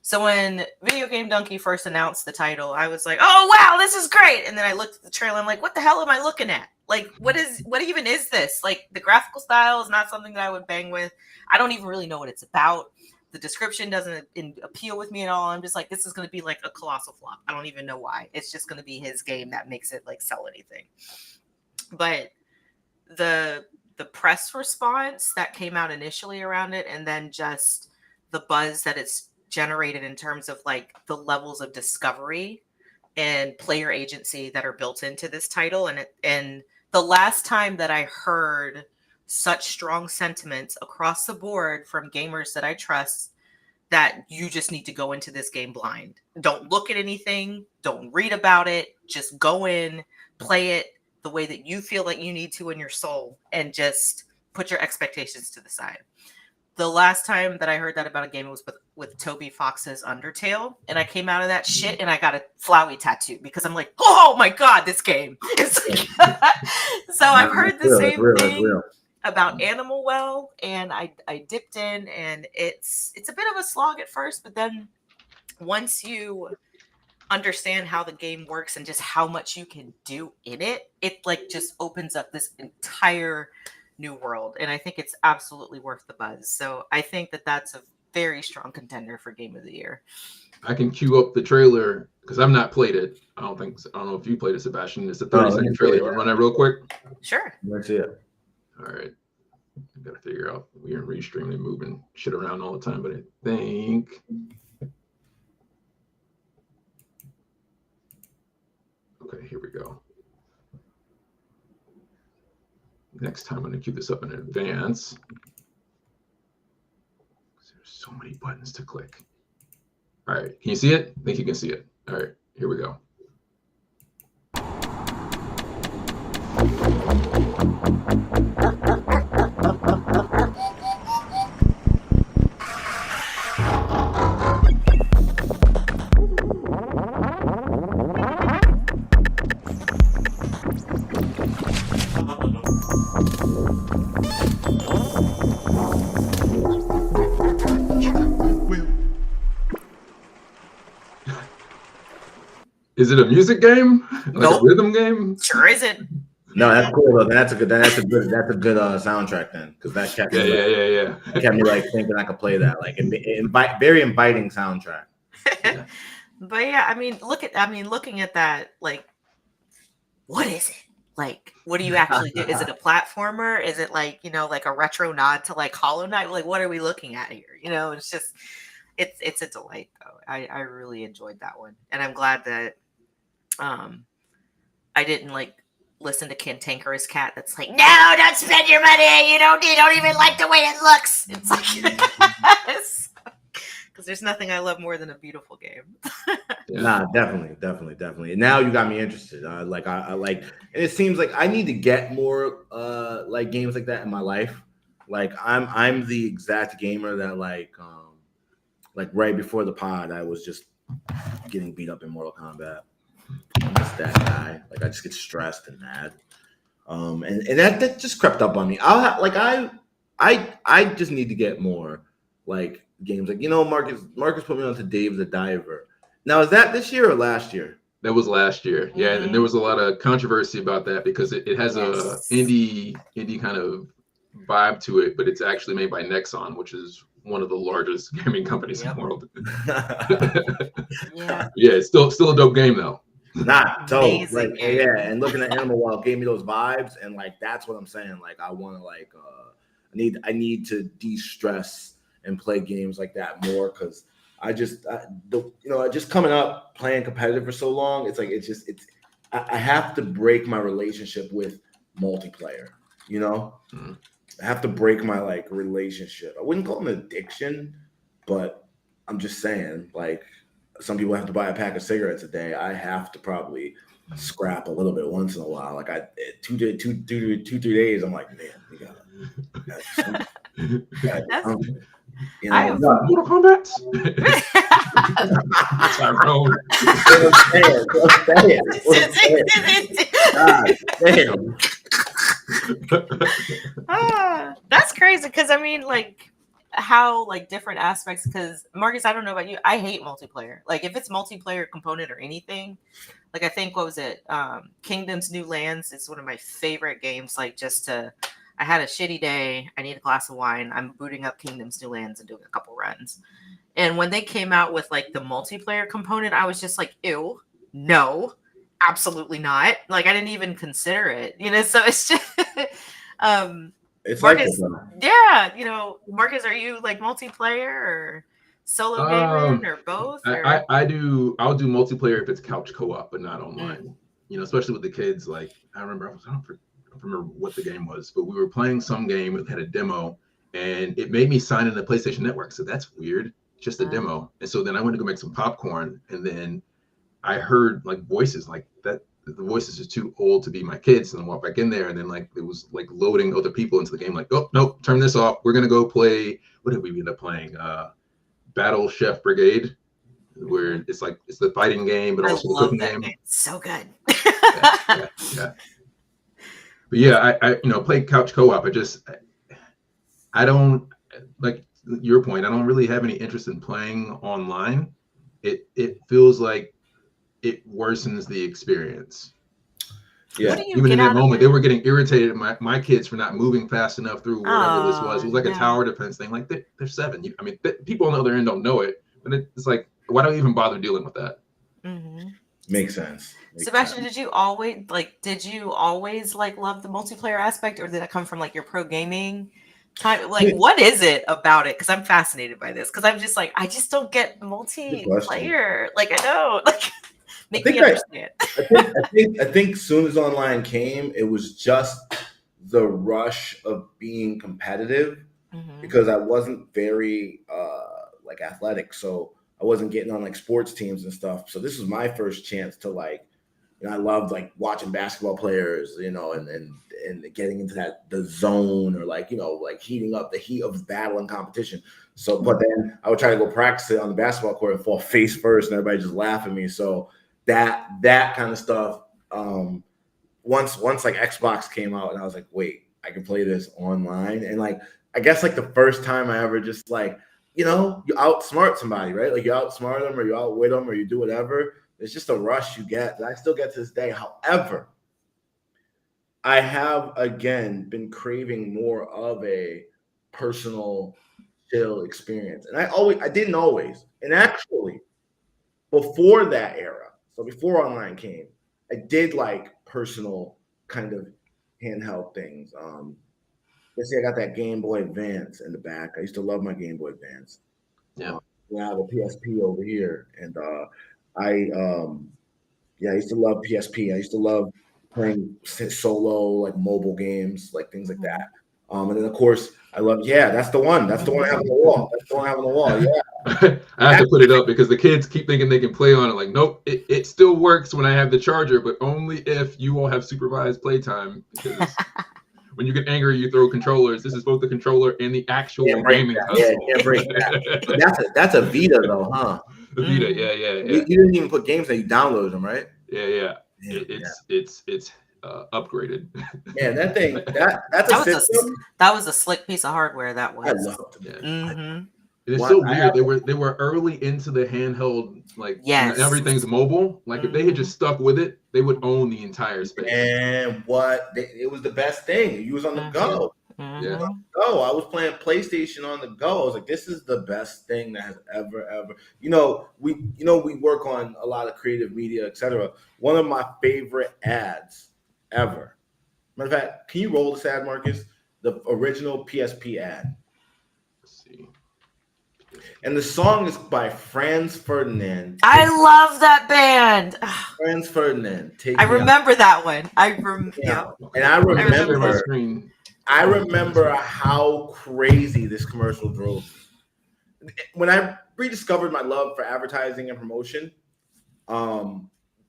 So when Video Game Donkey first announced the title, I was like, oh, wow, this is great. And then I looked at the trailer. I'm like, what the hell am I looking at? Like, what even is this? Like, the graphical style is not something that I would bang with. I don't even really know what it's about. The description doesn't appeal with me at all. I'm just like, this is going to be like a colossal flop. I don't even know why. It's just going to be his game that makes it like sell anything. But the press response that came out initially around it, and then just the buzz that it's generated in terms of like the levels of discovery and player agency that are built into this title. And the last time that I heard such strong sentiments across the board from gamers that I trust, that you just need to go into this game blind. Don't look at anything. Don't read about it. Just go in, play it the way that you feel like you need to in your soul, and just put your expectations to the side. The last time that I heard that about a game was with Toby Fox's Undertale, and I came out of that shit and I got a Flowey tattoo because I'm like, oh my god, this game. So I've heard the same thing about Animal Well, and I dipped in, and it's a bit of a slog at first, but then once you understand how the game works and just how much you can do in it, it like just opens up this entire new world, and I think it's absolutely worth the buzz. So I think that that's a very strong contender for Game of the Year. I can cue up the trailer because I've not played it. I don't know if you played it, Sebastian. It's a 30-second trailer. You want to run that real quick? Sure. Let's see it. All right. I got to figure out. We're in restreaming and moving shit around all the time, but I think. Okay, here we go. Next time I'm going to cue this up in advance. There's so many buttons to click. All right, can you see it? I think you can see it. All right, here we go. Is it a music game? Like nope. A rhythm game? Sure isn't. No, that's cool though. That's a good soundtrack then, because that kept me It kept me like thinking I could play that. Like very inviting soundtrack. Yeah. But yeah, I mean, looking at that, like, what is it? Like, what do you actually do? Is it a platformer? Is it like, like a retro nod to like Hollow Knight? Like, what are we looking at here? It's just, it's a delight though. I really enjoyed that one, and I'm glad that I didn't like listen to Cantankerous Cat that's like, no, don't spend your money. You don't even like the way it looks. It's like, because there's nothing I love more than a beautiful game. Nah, definitely. Now you got me interested. I like, and it seems like I need to get more like games like that in my life. Like I'm the exact gamer that like right before the pod, I was just getting beat up in Mortal Kombat. I'm just that guy. Like I just get stressed and mad. And that just crept up on me. I just need to get more like games. Like, Marcus put me onto Dave the Diver. Now, is that this year or last year? That was last year. Yeah, and there was a lot of controversy about that because it has a indie kind of vibe to it, but it's actually made by Nexon, which is one of the largest gaming companies in the world. Yeah, it's still a dope game though. Not dope. Like, yeah, and looking at Animal Wild gave me those vibes, and like that's what I'm saying. Like I want to I need to de-stress and play games like that more because just coming up playing competitive for so long, I have to break my relationship with multiplayer. I have to break my like relationship. I wouldn't call it an addiction, but I'm just saying, like, some people have to buy a pack of cigarettes a day. I have to probably scrap a little bit once in a while. Like 2 3 days, I'm like, man, we gotta Mortal Kombat. Tyrone. That's crazy because I mean, like, how like different aspects. Because Marcus, I don't know about you, I hate multiplayer. Like, if it's multiplayer component or anything, like I think what was it? Kingdom's New Lands is one of my favorite games. Like, I had a shitty day. I need a glass of wine. I'm booting up Kingdom's New Lands and doing a couple runs. And when they came out with like the multiplayer component, I was just like, ew, no, absolutely not. Like I didn't even consider it, so it's just, it's Marcus, like yeah, Marcus, are you like multiplayer or solo gaming or both? Or? I'll do multiplayer if it's couch co-op, but not online, especially with the kids. Like I don't remember what the game was, but we were playing some game that had a demo and it made me sign in the PlayStation Network. So that's weird. Just a demo. And so then I went to go make some popcorn and then I heard like voices like that. The voices are too old to be my kids. And I walked back in there and then like it was like loading other people into the game. Like, oh, nope, turn this off. We're going to go play. What did we end up playing? Battle Chef Brigade, where it's the fighting game, but also the cooking game. It's so good. Yeah. But yeah, I play couch co-op. I don't, like your point, I don't really have any interest in playing online. It feels like it worsens the experience. Yeah. Even in that moment, they were getting irritated at my kids for not moving fast enough through whatever this was. It was like a tower defense thing. Like they're 7. People on the other end don't know it, but it's like, why do we even bother dealing with that? Mm-hmm. Makes sense. Sebastian, did you always like love the multiplayer aspect, or did that come from like your pro gaming time? Like, what is it about it? Because I'm fascinated by this. Because I'm just like, I just don't get multiplayer. Like, I don't like. Make me understand. I think soon as online came, it was just the rush of being competitive because I wasn't very like athletic, so I wasn't getting on like sports teams and stuff. So this was my first chance to like, I loved like watching basketball players, and getting into the zone or like, like heating up the heat of battle and competition. So, but then I would try to go practice it on the basketball court and fall face first, and everybody just laugh at me. So that kind of stuff. Once like Xbox came out, and I was like, wait, I can play this online, and like I guess like the first time I ever just like. You outsmart somebody, right? Like you outsmart them or you outwit them or you do whatever. It's just a rush you get that I still get to this day. However, I have, again, been craving more of a personal chill experience. And I didn't always. And actually, before that era, so before online came, I did like personal kind of handheld things. Let's say I got that Game Boy Advance in the back. I used to love my Game Boy Advance. Yeah. I have a PSP over here. And I used to love PSP. I used to love playing solo, like mobile games, like things like that. And then, of course, I love, that's the one. That's the one I have on the wall. That's the one I have on the wall, yeah. I have to put it up because the kids keep thinking they can play on it. Like, nope, it still works when I have the charger, but only if you all have supervised playtime. Because when you get angry, you throw controllers. This is both the controller and the actual gaming console. Yeah, can't break that. That's a Vita, though, huh? The Vita, yeah. You didn't even put games that you downloaded them, right? Yeah. Yeah, It's upgraded. Man, that thing, that's a That was a system. that was a slick piece of hardware. That I was. loved it. Mm-hmm. It's What so I weird. have- They were early into the handheld, like Yes. everything's mobile. Like if they had just stuck with it, they would own the entire space. And it was the best thing. You was on the go. Yeah. Go. I was playing PlayStation on the go. I was like, this is the best thing that has ever. We work on a lot of creative media, etc. One of my favorite ads ever. Matter of fact, can you roll this ad, Marcus? The original PSP ad. Let's see. And the song is by Franz Ferdinand. I love that band. Franz Ferdinand. I remember that one. Yeah. And I remember how crazy this commercial drove me. When I rediscovered my love for advertising and promotion,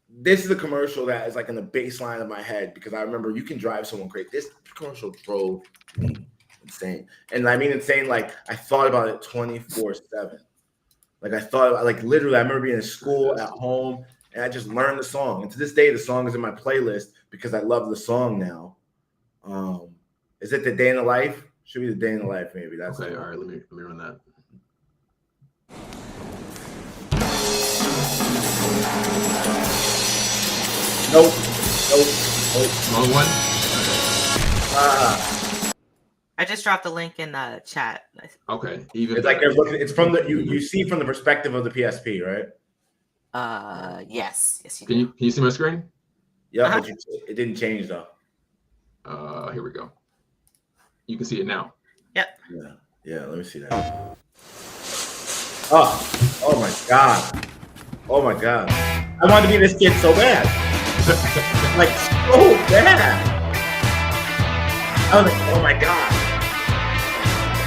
this is a commercial that is like in the baseline of my head because I remember you can drive someone crazy. This commercial drove me insane. And I mean insane, like I thought about it 24/7. Like I thought about, like literally, I remember being in school, at home, and I just learned the song. And to this day, the song is in my playlist because I love the song now. Is it The Day in the Life? Should be The Day in the Life, maybe. That's okay. All right, let me run that. Nope. Wrong one. I just dropped a link in the chat. Okay. Even it's like they're looking. It's from the you see from the perspective of the PSP, right? Yes. You Can you see my screen? Yeah, but it didn't change though. Here we go. You can see it now. Yep. Yeah. Let me see that. Oh my god. Oh my god. I wanted to be this kid so bad. Like so bad. I was like, oh my god.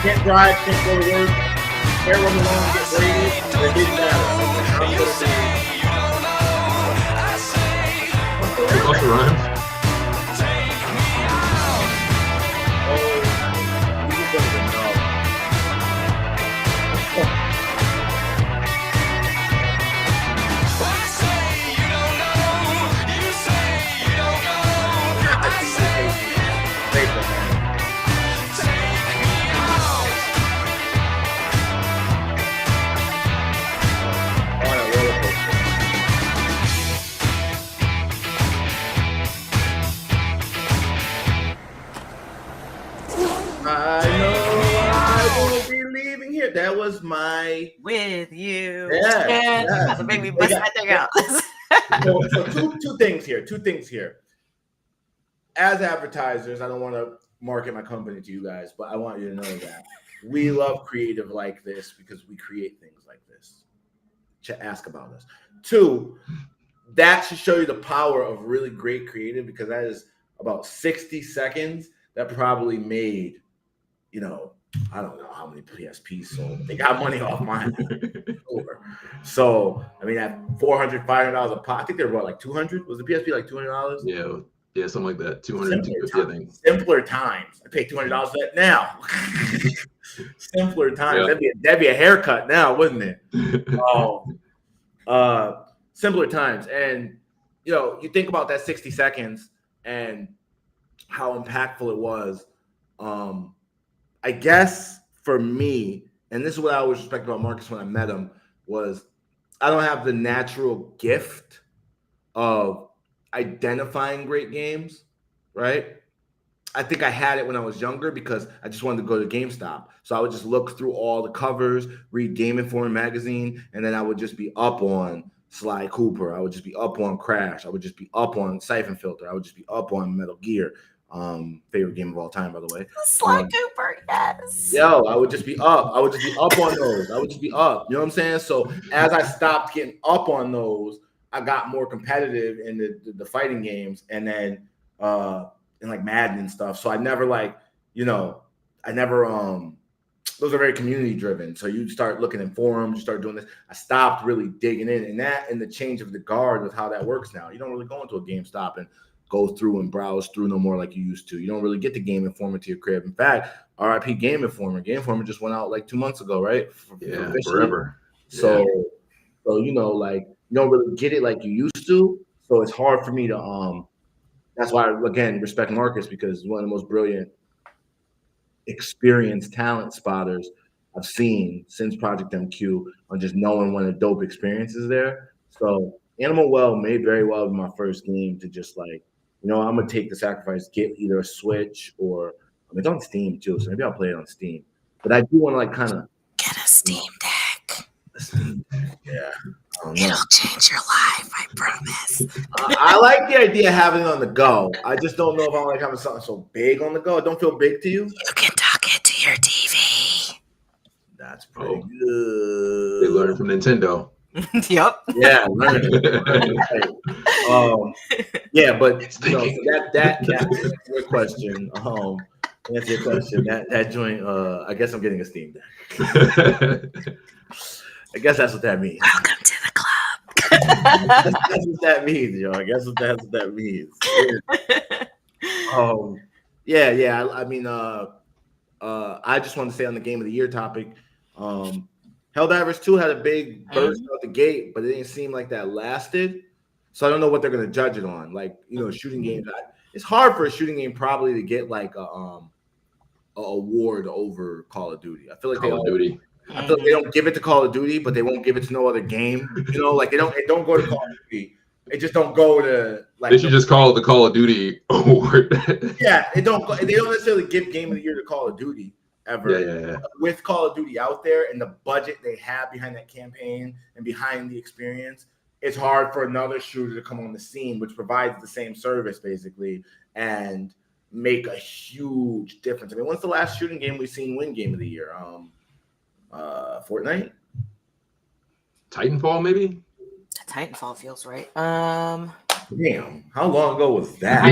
Can't drive, can't go to work, can't run along, get graded. It didn't matter. It also rhymes. That was my with you. Yeah. That's a baby bust that thing out. So two things here. As advertisers, I don't want to market my company to you guys, but I want you to know that we love creative like this because we create things like this. Ask about us. Two, that should show you the power of really great creative because that is about 60 seconds that probably made, I don't know how many PSPs sold. They got money off mine. So, I mean, at $400, $500 a pop, I think they were about like 200. Was the PSP like $200? Yeah, something like that. 200, 250, I think. Simpler times. I pay $200 for that now. Simpler times. Yeah. That'd be a haircut now, wouldn't it? Simpler times. And, you think about that 60 seconds and how impactful it was. I guess for me, and this is what I always respect about Marcus when I met him, was I don't have the natural gift of identifying great games, right? I think I had it when I was younger because I just wanted to go to GameStop. So I would just look through all the covers, read Game Informer magazine, and then I would just be up on Sly Cooper. I would just be up on Crash. I would just be up on Siphon Filter. I would just be up on Metal Gear. Favorite game of all time, by the way. Sly Cooper, yes. Yo, I would just be up. I would just be up on those. I would just be up. You know what I'm saying? So as I stopped getting up on those, I got more competitive in the fighting games, and then in like Madden and stuff. So I never those are very community driven. So you start looking in forums, you start doing this. I stopped really digging in, and the change of the guard with how that works now. You don't really go into a GameStop and go through and browse through no more like you used to. You don't really get the Game Informer to your crib. In fact, RIP Game Informer. Game Informer just went out like 2 months ago, right? Forever. So you don't really get it like you used to. So it's hard for me to that's why I, again, respect Marcus, because he's one of the most brilliant, experienced talent spotters I've seen since Project MQ on just knowing when a dope experience is there. So Animal Well may very well be my first game to just like, I'm gonna take the sacrifice, get either a Switch or it's on Steam too, so maybe I'll play it on Steam. But I do want to like kind of Get a Steam Deck. a Steam Deck. Yeah. I don't know. It'll change your life, I promise. I like the idea of having it on the go. I just don't know if I like having something so big on the go. It don't feel big to you? You can tuck it to your TV. That's pretty They good. learned from Nintendo. Yep. Yeah, learning. Yeah, but that answers your question. Answer your question. That joint. I guess I'm getting a Steam Deck. I guess that's what that means. Welcome to the club. That's what that means, yo. I guess that's what that means. Yeah. I mean, I just want to say on the game of the year topic, Helldivers 2 had a big burst out the gate, but it didn't seem like that lasted. So I don't know what they're going to judge it on. Like, shooting games. It's hard for a shooting game probably to get like a award over Call of Duty. I feel like Call of Duty. I feel like they don't give it to Call of Duty, but they won't give it to no other game. Like it don't go to Call of Duty. It just don't go to like. They should just call it the Call of Duty award. Yeah, they don't necessarily give Game of the Year to Call of Duty ever. Yeah. With Call of Duty out there and the budget they have behind that campaign and behind the experience, it's hard for another shooter to come on the scene, which provides the same service basically, and make a huge difference. I mean, when's the last shooting game we've seen win Game of the Year? Fortnite? Titanfall, maybe? Titanfall feels right. Damn, how long ago was that?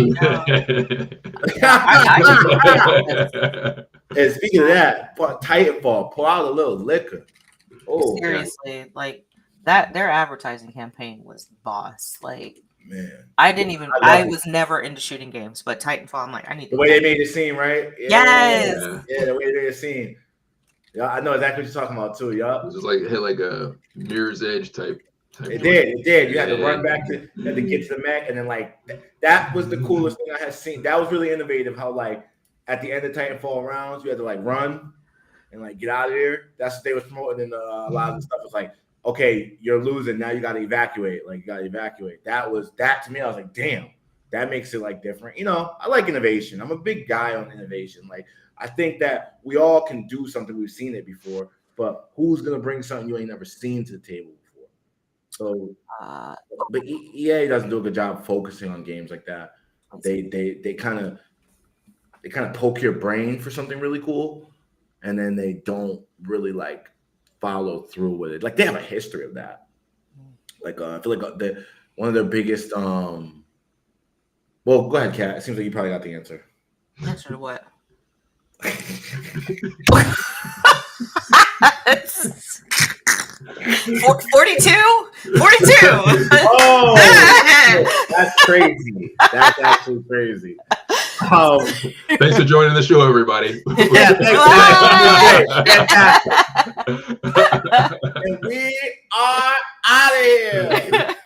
And speaking of that, Titanfall, pour out a little liquor. Oh, seriously, like that. Their advertising campaign was boss. Like, man, I was never into shooting games, but Titanfall, I'm like, I need the way they made the scene, right? Yes. Yeah, the way they made the scene. Yeah, I know exactly what you're talking about too. Yeah, It was like hit like a Mirror's Edge type. It did. You had to run back to get to the mech, and then like that was the coolest thing I had seen. That was really innovative. How like at the end of Titanfall rounds, you had to like run and like get out of there. That's what they was promoting. And a lot of the stuff was like, okay, you're losing now. You got to evacuate. Like you got to evacuate. That to me. I was like, damn, that makes it like different. I like innovation. I'm a big guy on innovation. Like I think that we all can do something. We've seen it before, but who's gonna bring something you ain't never seen to the table? So, but EA doesn't do a good job focusing on games like that. They kind of poke your brain for something really cool, and then they don't really like follow through with it. Like they have a history of that. Like I feel like one of their biggest. Well, go ahead, Kat. It seems like you probably got the answer. Answer to what? 42? Oh, that's crazy. That's actually crazy. Thanks for joining the show, everybody. Yeah, and we are out of here.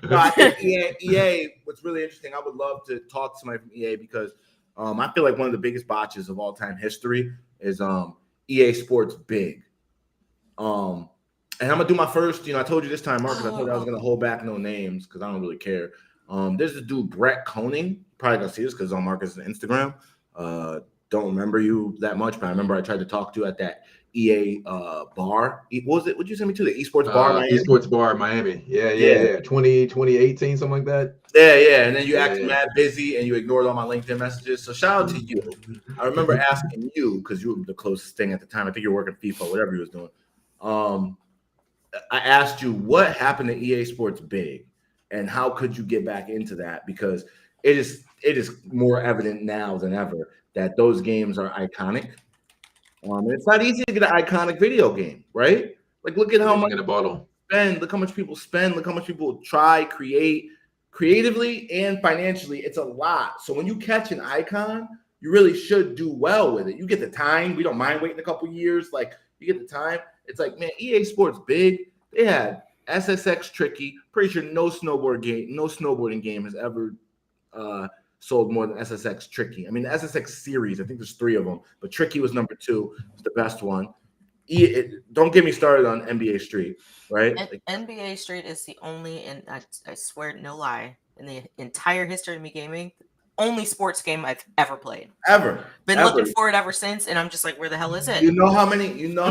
No, I think EA, what's really interesting, I would love to talk to somebody from EA because I feel like one of the biggest botches of all time history is EA Sports Big. And I'm gonna do my first. I told you this time, Marcus. I told you I was gonna hold back no names because I don't really care. There's this dude Brett Koning. Probably gonna see this because it's on Marcus' Instagram. Don't remember you that much, but I remember I tried to talk to you at that EA bar. What was it? What'd you send me to? The Esports bar, Miami? Esports bar, Miami. Yeah. 2018, something like that. Yeah. And then you acted mad busy and you ignored all my LinkedIn messages. So shout out to you. I remember asking you because you were the closest thing at the time. I think you were working FIFA, whatever you was doing. I asked you what happened to EA Sports Big and how could you get back into that? Because it is more evident now than ever that those games are iconic. And it's not easy to get an iconic video game, right? Like look at how much in a bottle. Spend, look how much people spend, look how much people try, create creatively and financially. It's a lot. So when you catch an icon, you really should do well with it. You get the time. We don't mind waiting a couple years. Like you get the time. It's like, man, EA Sports Big. They had SSX Tricky. Pretty sure no snowboarding game has ever sold more than SSX Tricky. I mean, the SSX series, I think there's 3 of them, but Tricky was number 2. It's the best one. Don't get me started on NBA Street, right? NBA Street is the only, and I swear, no lie, in the entire history of me gaming, only sports game I've ever played. Been looking for it ever since, and I'm just like, where the hell is it? You know how many people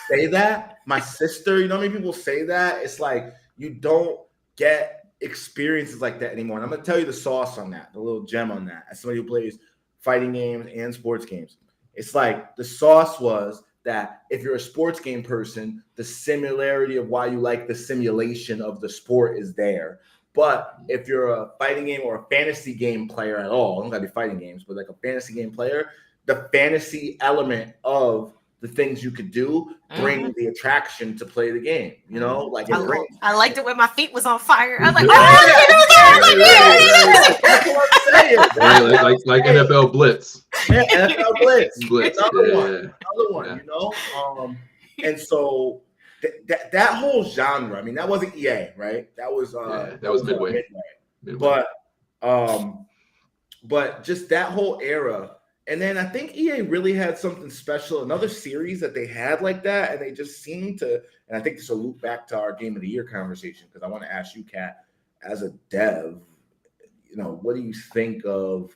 say that? My sister, you know how many people say that? It's like you don't get experiences like that anymore. And I'm gonna tell you the sauce on that, the little gem on that. As somebody who plays fighting games and sports games, it's like the sauce was that if you're a sports game person, the similarity of why you like the simulation of the sport is there. But if you're a fighting game or a fantasy game player at all, don't gotta be fighting games, but like a fantasy game player, the fantasy element of the things you could do bring the attraction to play the game. You know, like I liked it when my feet was on fire. I was like, like NFL Blitz. Yeah, NFL Blitz. Another one. You know, and so that whole genre. I mean, that wasn't EA, right? That was Midway. But just that whole era. And then I think EA really had something special, another series that they had like that, and they just seemed to. And I think this will loop back to our Game of the Year conversation, because I want to ask you, Kat, as a dev, you know, what do you think of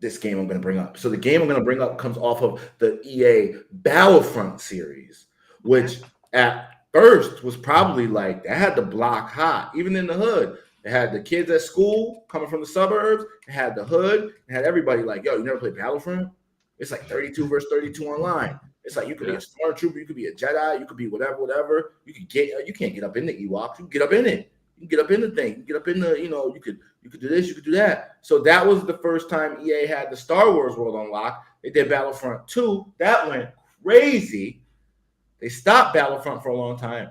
this game I'm going to bring up? So the game I'm going to bring up comes off of the EA Battlefront series, which at first was probably like, they had the block hot, even in the hood. It had the kids at school coming from the suburbs. It had the hood. It had everybody like, yo, you never played Battlefront? It's like 32 versus 32 online. It's like you could be a stormtrooper, you could be a Jedi, you could be whatever. You can't get up in the Ewoks. You can get up in it. You can get up in the thing. You can get up in the, you know, you could do this, you could do that. So that was the first time EA had the Star Wars world on lock. They did Battlefront 2. That went crazy. They stopped Battlefront for a long time.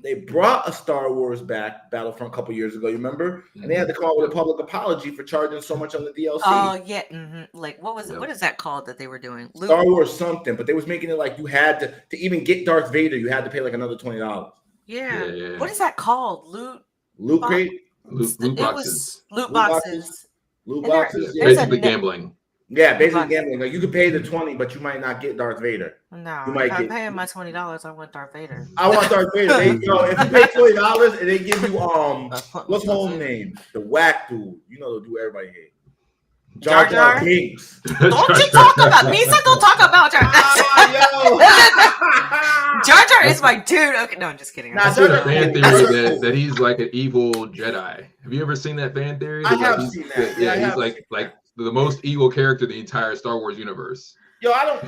They brought a Star Wars back, Battlefront, a couple years ago, you remember? And they had to come out with a public apology for charging so much on the DLC. Oh, yeah. Mm-hmm. Like, what was it? What is that called that they were doing? Star Wars something, but they was making it like you had to even get Darth Vader, you had to pay like another $20. Yeah. What is that called? Loot crate? Loot boxes. Loot boxes. Loot boxes. Basically gambling. Yeah, basically gambling. Like you could pay the $20, but you might not get Darth Vader. No, if I'm paying my $20, I want Darth Vader. I want Darth Vader. If you pay $20 and they give you what's home name? The whack dude. You know the dude everybody hates. Jar Jar Binks. Don't you talk about me? So don't talk about Jar Jar. Jar Jar is my dude. Okay, no, I'm just kidding. I've seen a fan theory that he's like an evil Jedi. Have you ever seen that fan theory? I have seen that. Yeah, he's like the most evil character in the entire Star Wars universe. I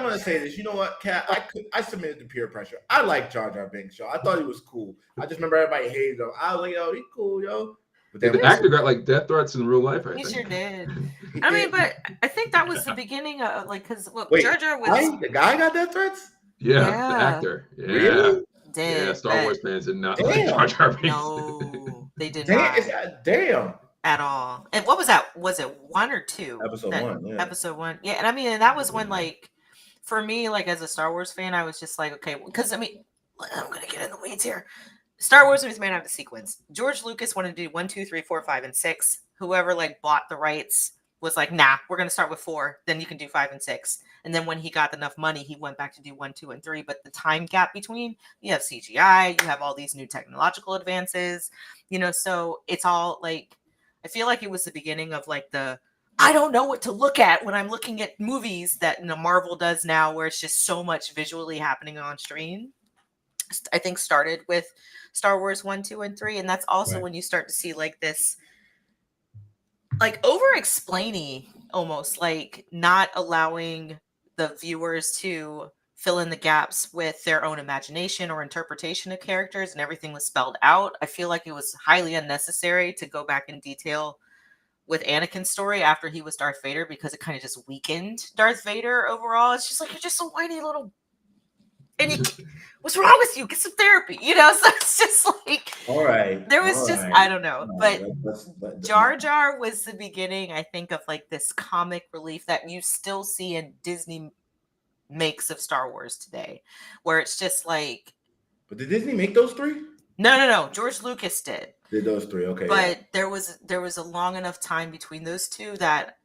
want to say this. You know what, Kat? I submitted to peer pressure. I like Jar Jar Binks, yo. I thought he was cool. I just remember everybody hated him. I was like, yo, he's cool, yo. But the actor got like death threats in real life. He sure did. I mean, but I think that was the beginning of like, because Jar Jar was the guy got death threats. Yeah, the actor. Yeah, really? Damn, yeah. Star Wars fans did not like Jar Jar Binks. No, they did not. Damn. At all. And what was that? Was it 1 or 2? Episode 1. Yeah. Episode 1. Yeah, and I mean, and that was when, like, for me, like as a Star Wars fan, I was just like, okay, because I mean, I'm gonna get in the weeds here. Star Wars was made out of a sequence. George Lucas wanted to do 1, 2, 3, 4, 5, and 6. Whoever like bought the rights was like, nah, we're gonna start with 4. Then you can do 5 and 6. And then when he got enough money, he went back to do 1, 2, and 3. But the time gap between, you have CGI, you have all these new technological advances, you know. So it's all like, I feel like it was the beginning of like I don't know what to look at when I'm looking at movies that Marvel does now, where it's just so much visually happening on screen. I think started with Star Wars 1, 2, and 3. And that's also when you start to see like this, like over-explaining almost, like not allowing the viewers to fill in the gaps with their own imagination or interpretation of characters, and everything was spelled out. I feel like it was highly unnecessary to go back in detail with Anakin's story after he was Darth Vader, because it kind of just weakened Darth Vader overall. It's just like, you're just a whiny little, and what's wrong with you? Get some therapy, you know? So it's just like, all right. There was just, I don't know, but Jar Jar was the beginning, I think, of like this comic relief that you still see in Disney makes of Star Wars today, where it's just like. But did Disney make those 3? No. George Lucas did. Did those 3? Okay. But there was a long enough time between those two that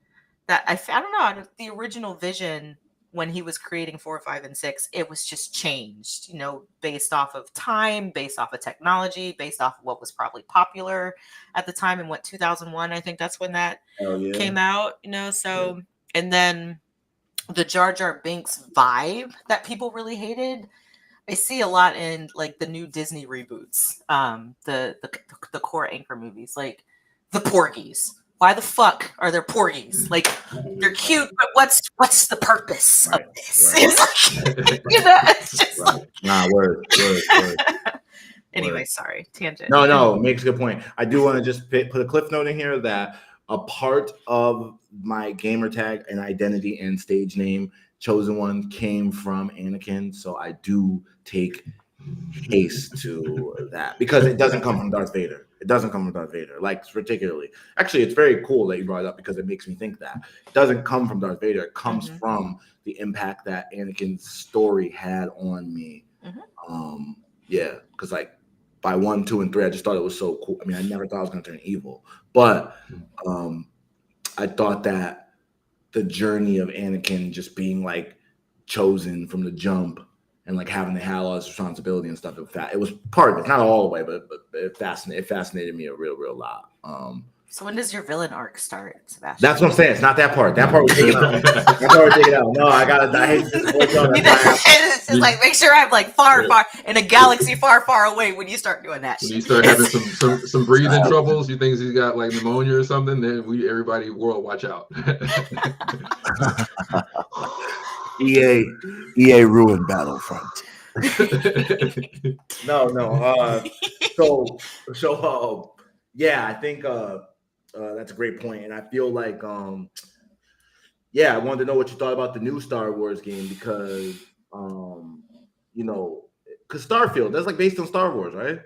I don't know, the original vision when he was creating 4, 5, and 6, it was just changed, based off of time, based off of technology, based off of what was probably popular at the time. And 2001, I think that's when that came out, so, and then the Jar Jar Binks vibe that people really hated, I see a lot in like the new Disney reboots, the core anchor movies, like the Porgies. Why the fuck are there Porgies? Like, they're cute, but what's the purpose of this? Right. It's like, it's just like... Nah, word. Anyway, sorry, tangent. No, makes a good point. I do want to just put a cliff note in here that a part of my gamer tag and identity and stage name, Chosen One, came from Anakin, so I do take haste to that because it doesn't come from Darth Vader. It doesn't come from Darth Vader, like particularly. Actually, it's very cool that you brought it up because it makes me think that it doesn't come from Darth Vader. It comes from the impact that Anakin's story had on me. Because like by 1, 2, and 3, I just thought it was so cool. I mean, I never thought I was going to turn evil, but I thought that the journey of Anakin just being like chosen from the jump and like having to have all this responsibility and stuff. It was part of it, not all the way, but it fascinated me a real lot. So when does your villain arc start, Sebastian? That's what I'm saying. It's not that part. That part we take it out. No, I hate this voice on it's just like make sure I'm like far in a galaxy far away when you start doing that. When you start having some breathing troubles, you think he's got like pneumonia or something, then everybody world watch out. EA ruined Battlefront. No. Yeah, I think that's a great point, and I feel like I wanted to know what you thought about the new Star Wars game because because Starfield, that's like based on Star Wars, right?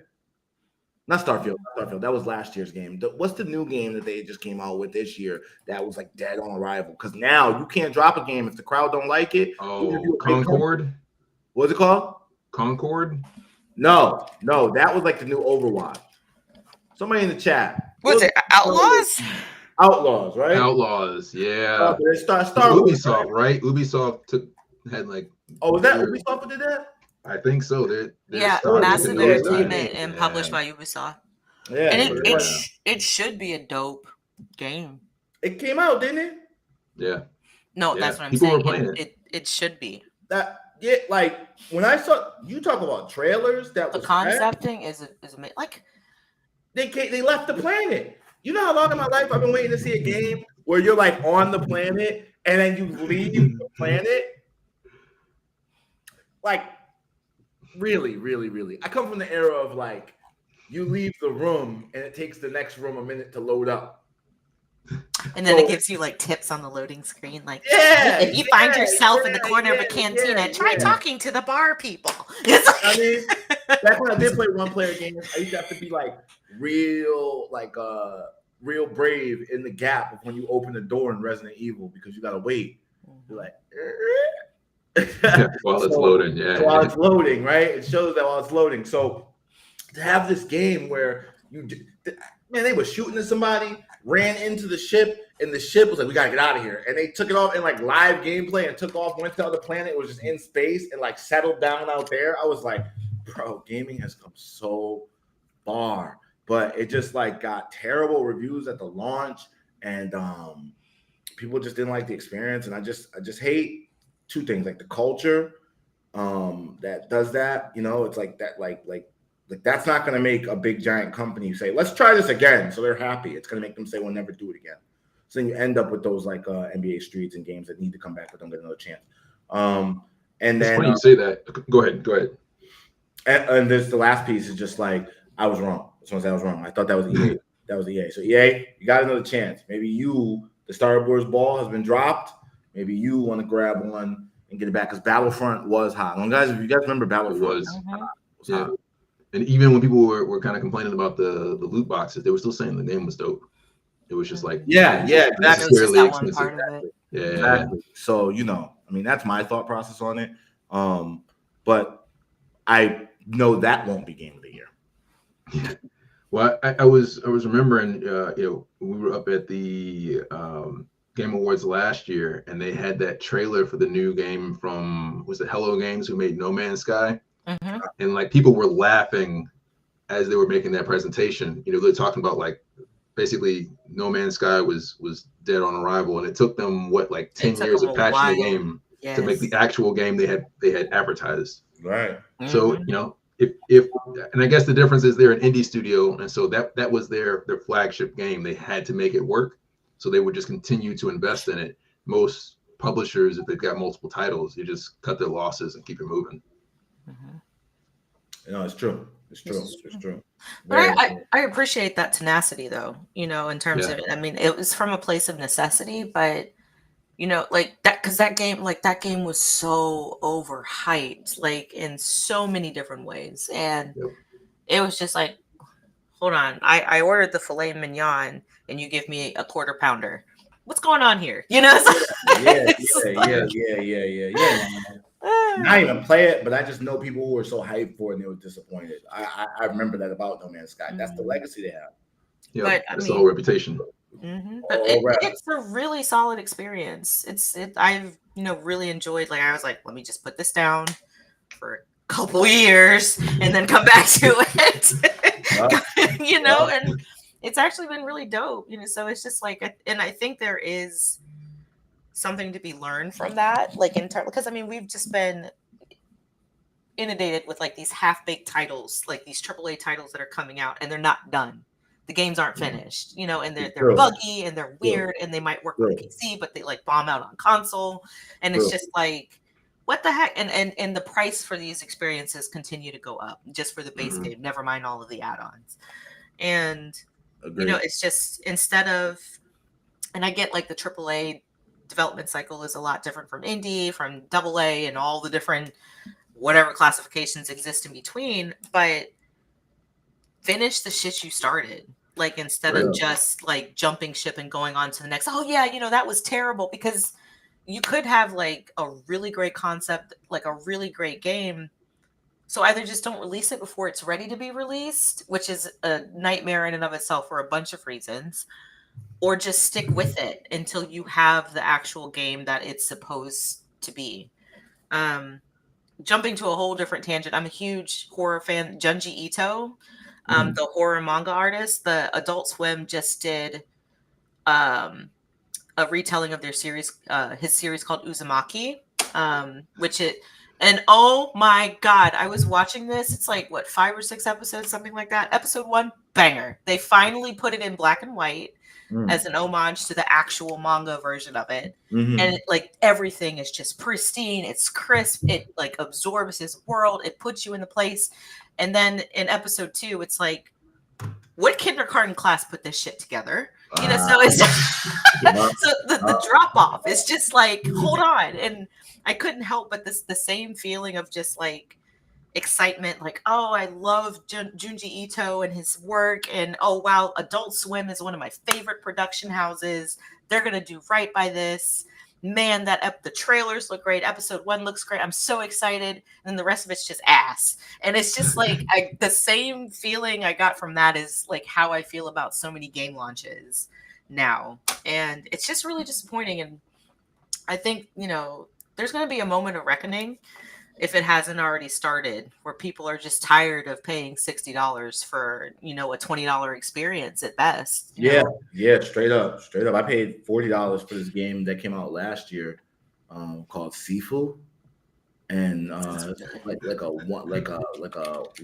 Not Starfield. That was last year's game. What's the new game that they just came out with this year that was like dead on arrival? Because now you can't drop a game if the crowd don't like it. Oh, Concord? What's it called? Concord? No, that was like the new Overwatch. Somebody in the chat. What's it? Outlaws? Outlaws, right? Outlaws, yeah. Star Wars, Ubisoft, right? Ubisoft had like. Oh, was that Ubisoft who did that? I think so. They're Massive Entertainment and published by Ubisoft. Yeah, and it should be a dope game. It came out, didn't it? Yeah. No, that's what I'm saying. It should be. Like when I saw you talk about trailers, that the was concepting is amazing. Like they left the planet. You know how long in my life I've been waiting to see a game where you're like on the planet and then you leave the planet. Like really. I come from the era of like you leave the room and it takes the next room a minute to load up. And then it gives you like tips on the loading screen, like if you find yourself in the corner of a cantina, try talking to the bar people. I mean, back when I did play one-player games, I used to have to be like real brave in the gap of when you open the door in Resident Evil because you gotta wait. You're like, while it's loading, while it's loading, right? It shows that while it's loading. So to have this game where they were shooting at somebody, ran into the ship, and the ship was like, we gotta get out of here. And they took it off in like live gameplay and took off, went to the other planet. It was just in space and like settled down out there. I was like, bro, gaming has come so far. But it just like got terrible reviews at the launch, and people just didn't like the experience. And I just hate two things, like the culture that does that. It's like that, like that's not going to make a big giant company say, let's try this again. So they're happy. It's going to make them say, we'll never do it again. So then you end up with those like NBA streets and games that need to come back but don't get another chance. And then when you say that, go ahead. And this the last piece is just like, I was wrong. I just want to say I was wrong. I thought that was EA. That was EA. So EA, you got another chance. Maybe the Star Wars ball has been dropped. Maybe you want to grab one and get it back because Battlefront was hot. Guys, if you guys remember Battlefront, it was hot. And even when people were kind of complaining about the loot boxes, they were still saying the game was dope. It was just like exactly. necessarily expensive. Exactly. So mean, that's my thought process on it. But I know that won't be game of the year. Yeah. Well, I was remembering, we were up at the Game Awards last year, and they had that trailer for the new game from, was it Hello Games, who made No Man's Sky? Mhm. And like people were laughing as they were making that presentation. They're talking about like basically No Man's Sky was dead on arrival, and it took them like 10 took years them of a patching the while. game to make the Yes. actual game they had advertised. Right. So Mhm. if and I guess the difference is they're an indie studio, and so that was their flagship game. They had to make it work, so they would just continue to invest in it. Most publishers, if they've got multiple titles, you just cut their losses and keep it moving. Mhm. No, it's true. It's true. It's It's true. But Very I appreciate that tenacity, though, in terms Yeah. of, I mean, it was from a place of necessity, but, like that, because that game was so overhyped, like in so many different ways. And Yep. it was just like, hold on, I ordered the filet mignon and you give me a quarter pounder. What's going on here? Yeah. I didn't even play it, but I just know people who were so hyped for it and they were disappointed. I remember that about No Man's Sky. That's the legacy they have. Yeah, But, I that's the mean- whole reputation. But All right. it's a really solid experience. I've really enjoyed. Like, I was like, let me just put this down for a couple years and then come back to it. And it's actually been really dope. So it's just like, and I think there is something to be learned from that. Like because I mean, we've just been inundated with like these half-baked titles, like these AAA titles that are coming out and they're not done. The games aren't finished, and they're buggy and they're weird and they might work on PC, but they like bomb out on console. And it's just like, what the heck? And the price for these experiences continue to go up just for the base game, never mind all of the add-ons. And, it's just instead of, and I get like the AAA development cycle is a lot different from indie, from AA, and all the different whatever classifications exist in between, but finish the shit you started, like instead of just like jumping ship and going on to the next. Oh yeah, that was terrible, because you could have like a really great concept, like a really great game. So either just don't release it before it's ready to be released, which is a nightmare in and of itself for a bunch of reasons, or just stick with it until you have the actual game that it's supposed to be. Jumping to a whole different tangent, I'm a huge horror fan. Junji Ito, the horror manga artist, the Adult Swim just did a retelling of their series, his series called Uzumaki, and oh my God, I was watching this. It's like, what, 5 or 6 episodes, something like that. Episode 1, banger. They finally put it in black and white as an homage to the actual manga version of it. And it, like, everything is just pristine. It's crisp. It like absorbs his world. It puts you in the place. And then in episode 2, it's like, what kindergarten class put this shit together? So it's so the drop off is just like, hold on. And I couldn't help but the same feeling of just like excitement, like, oh, I love Junji Ito and his work, and oh wow, Adult Swim is one of my favorite production houses. They're gonna do right by this. Man, the trailers look great. Episode 1 looks great. I'm so excited. And then the rest of it's just ass. And it's just like the same feeling I got from that is like how I feel about so many game launches now. And it's just really disappointing. And I think, there's going to be a moment of reckoning, if it hasn't already started, where people are just tired of paying $60 for, a $20 experience at best. Yeah, straight up. I paid $40 for this game that came out last year, called Sifu, and like a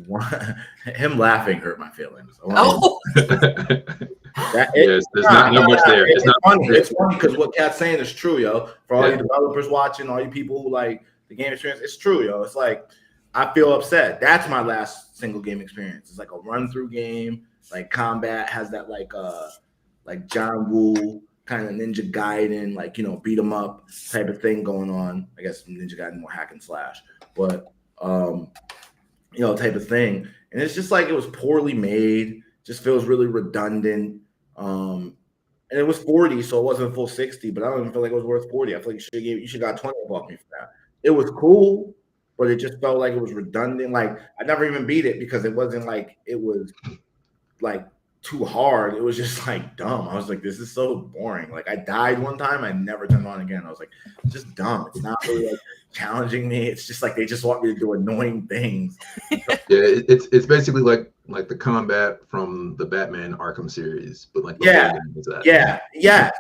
one. Him laughing hurt my feelings. There's not much there. It's not funny. It's funny because what Kat's saying is true, yo. For all you developers watching, all you people who like the game experience, it's true, yo. It's like, I feel upset. That's my last single game experience. It's like a run through game. Like combat has that like John Woo kind of Ninja Gaiden, like, beat 'em up type of thing going on. I guess Ninja Gaiden more hack and slash, but type of thing. And it's just like, it was poorly made. Just feels really redundant. And it was 40, so it wasn't a full 60, but I don't even feel like it was worth 40. I feel like you should got 20 off me for that. It was cool, but it just felt like it was redundant. Like I never even beat it because it wasn't like it was like too hard. It was just like dumb. I was like, this is so boring. Like I died one time, I never turned on again. I was like, it's just dumb. It's not really like challenging me. It's just like they just want me to do annoying things. Yeah, it's basically like the combat from the Batman Arkham series, but like Yeah. Yeah. Yeah.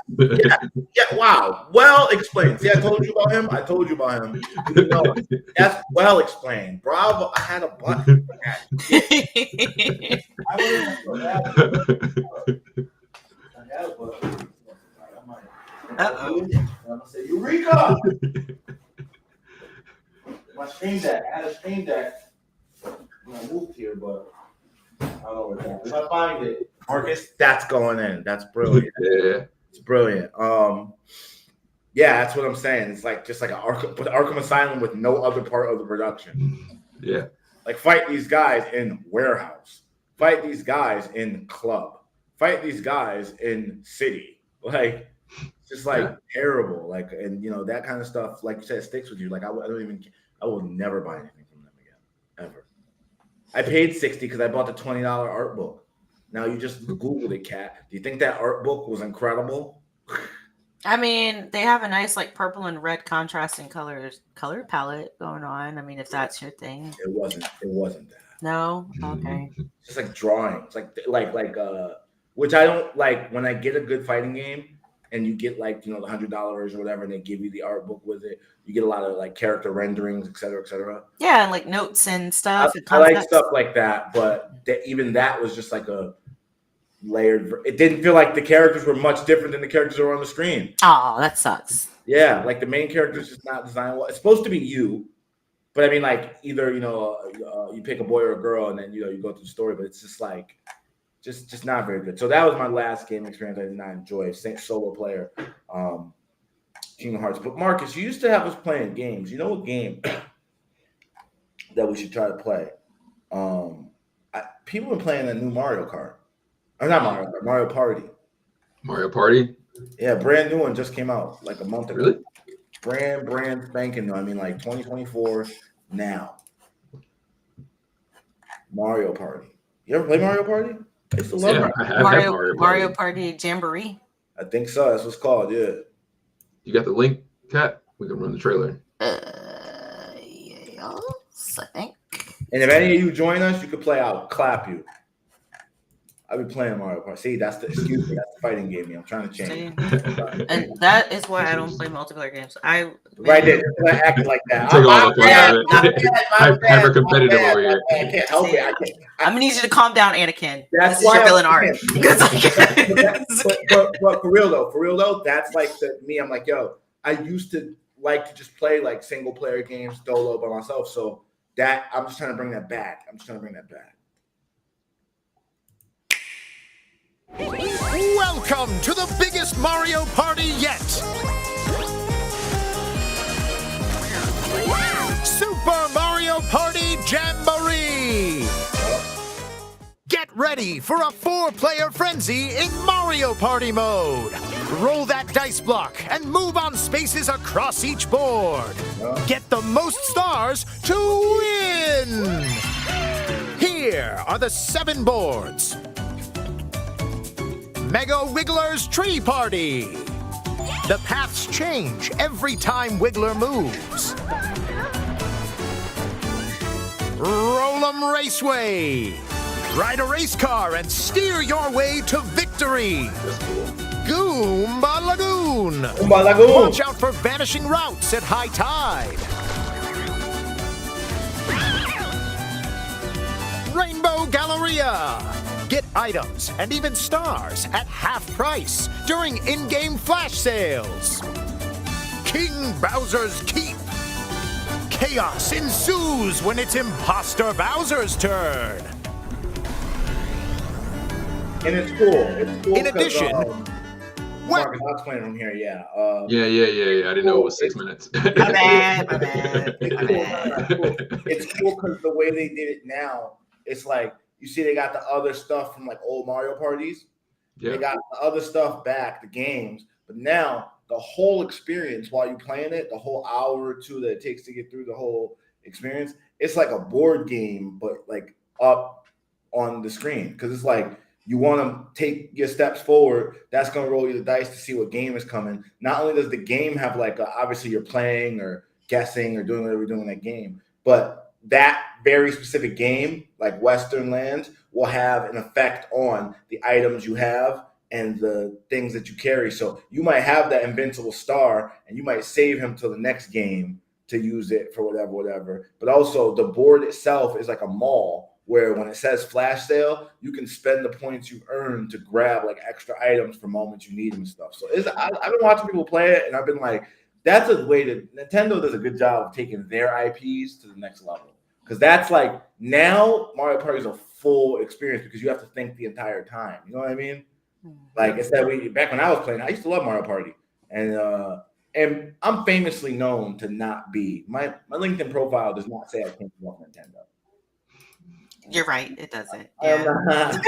Wow. Well explained. See, I told you about him. You know, that's well explained. Bravo. I had a button for that. I had a button. I'm gonna say Eureka. My stream deck. I had a stream deck when I moved here, but I don't know where it's at. If I find it, Marcus, that's going in. That's brilliant. Yeah. It's brilliant. Yeah, that's what I'm saying. It's like just like Arkham Asylum with no other part of the production. Yeah. Like fight these guys in warehouse. Fight these guys in club. Fight these guys in city. Like it's just like terrible. Like, and you know, that kind of stuff, like you said, sticks with you. Like I will never buy anything from them again. Ever. I paid $60 because I bought the $20 art book. Now you just Googled it, Kat. Do you think that art book was incredible? I mean, they have a nice like purple and red contrasting color palette going on. I mean, if that's your thing. It wasn't that. No? Okay. It's just like drawings. Like which I don't like when I get a good fighting game and you get like, you know, the $100 or whatever, and they give you the art book with it. You get a lot of like character renderings, et cetera, et cetera. Yeah, and like notes and stuff. I like stuff like that, but even that was just like a layered. It didn't feel like the characters were much different than the characters that were on the screen. Oh, that sucks. Yeah, like the main character is just not designed well. It's supposed to be you, but I mean, like either you know you pick a boy or a girl, and then you know you go through the story, but it's just like just not very good. So that was my last game experience. I did not enjoy. Solo player, Kingdom Hearts. But Marcus, you used to have us playing games. You know what game that we should try to play? People have been playing the new Mario Kart. Or not Mario Kart, Mario Party. Mario Party? Yeah, brand new one just came out like a month ago. Really? Brand spanking new. I mean, like 2024 now. Mario Party. You ever play Mario Party? I used to love Mario Party Jamboree. I think so. That's what it's called. Yeah. You got the link, Kat? We can run the trailer. Yes, I think. And if any of you join us, you could play. I'll clap you. I'll be playing Mario Party. See, that's the fighting game. I'm trying to change. And that is why I don't play multiplayer games. Right there, I acted like that. Take all the hyper competitive over here. I can't help it. I'm gonna need you to calm down, Anakin. That's this is your villain arc. But for real though, that's like me. I'm like, yo, I used to like to just play like single player games solo by myself. So that I'm just trying to bring that back. Welcome to the biggest Mario Party yet! Super Mario Party Jamboree! Get ready for a 4-player frenzy in Mario Party mode! Roll that dice block and move on spaces across each board! Get the most stars to win! Here are the 7 boards. Mega Wiggler's Tree Party. The paths change every time Wiggler moves. Roll'em Raceway. Ride a race car and steer your way to victory. Goomba Lagoon. Watch out for vanishing routes at high tide. Rainbow Galleria. Get items and even stars at half price during in-game flash sales. King Bowser's Keep. Chaos ensues when it's Imposter Bowser's turn. And it's cool. In addition, Mark, I'll explain from here. Yeah. Yeah. I didn't know it was 6 minutes. My bad. It's cool because the way they did it now, it's like, you see, they got the other stuff from like old Mario parties, Yeah. They got the other stuff back, the games, but now the whole experience while you're playing it, the whole hour or two that it takes to get through the whole experience, it's like a board game, but like up on the screen. Because it's like you want to take your steps forward, that's going to roll you the dice to see what game is coming. Not only does the game have like obviously you're playing or guessing or doing whatever you're doing in that game, but that very specific game, like Western Lands, will have an effect on the items you have and the things that you carry. So you might have that invincible star and you might save him till the next game to use it for whatever. But also the board itself is like a mall where when it says flash sale, you can spend the points you earn to grab like extra items for moments you need and stuff. So I've been watching people play it and I've been like, that's a way to, Nintendo does a good job of taking their IPs to the next level. Because that's like, now Mario Party is a full experience because you have to think the entire time. You know what I mean? Like I said, back when I was playing, I used to love Mario Party. And I'm famously known to not be, my LinkedIn profile does not say I came from Nintendo. You're right. It doesn't. I'm Yeah.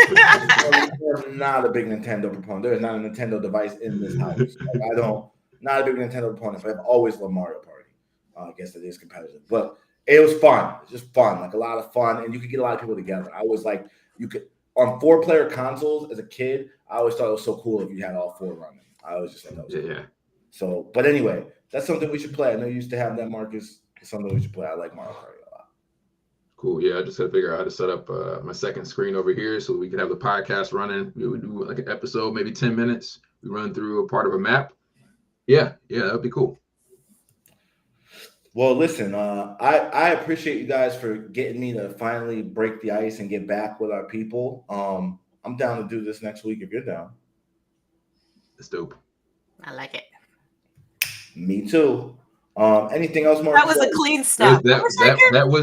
not a big Nintendo proponent. There is not a Nintendo device in this house. Like, not a big Nintendo proponent, but I've always loved Mario Party. I guess it is competitive, but it was fun. It's just fun, like a lot of fun, and you could get a lot of people together. I was like, you could on 4-player consoles as a kid. I always thought it was so cool if you had all 4 running. I was just like, that was cool. Yeah. So, but anyway, that's something we should play. I know you used to have that, Marcus. It's something we should play. I like Mario Party a lot. Cool. Yeah, I just had to figure out how to set up my second screen over here so we can have the podcast running. We would do like an episode, maybe 10 minutes. We run through a part of a map. Yeah, that would be cool. Well, listen, I appreciate you guys for getting me to finally break the ice and get back with our people. I'm down to do this next week if you're down. That's dope. I like it. Me too. Anything else, Mark? That was a clean snap. That was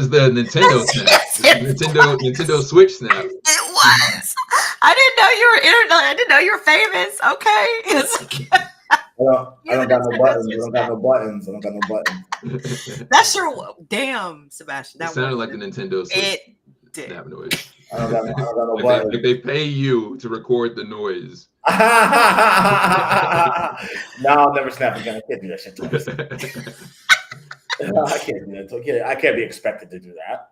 the Nintendo snap. Nintendo Switch snap. It was. I didn't know you were internet. I didn't know you were famous. Okay. I don't got no buttons. That's your damn, Sebastian. That It sounded like the Nintendo Switch. It did. Snap noise. I don't got no buttons. Like they pay you to record the noise. No, I'll never snap again. I can't do that shit twice. I can't do that. I can't be expected to do that.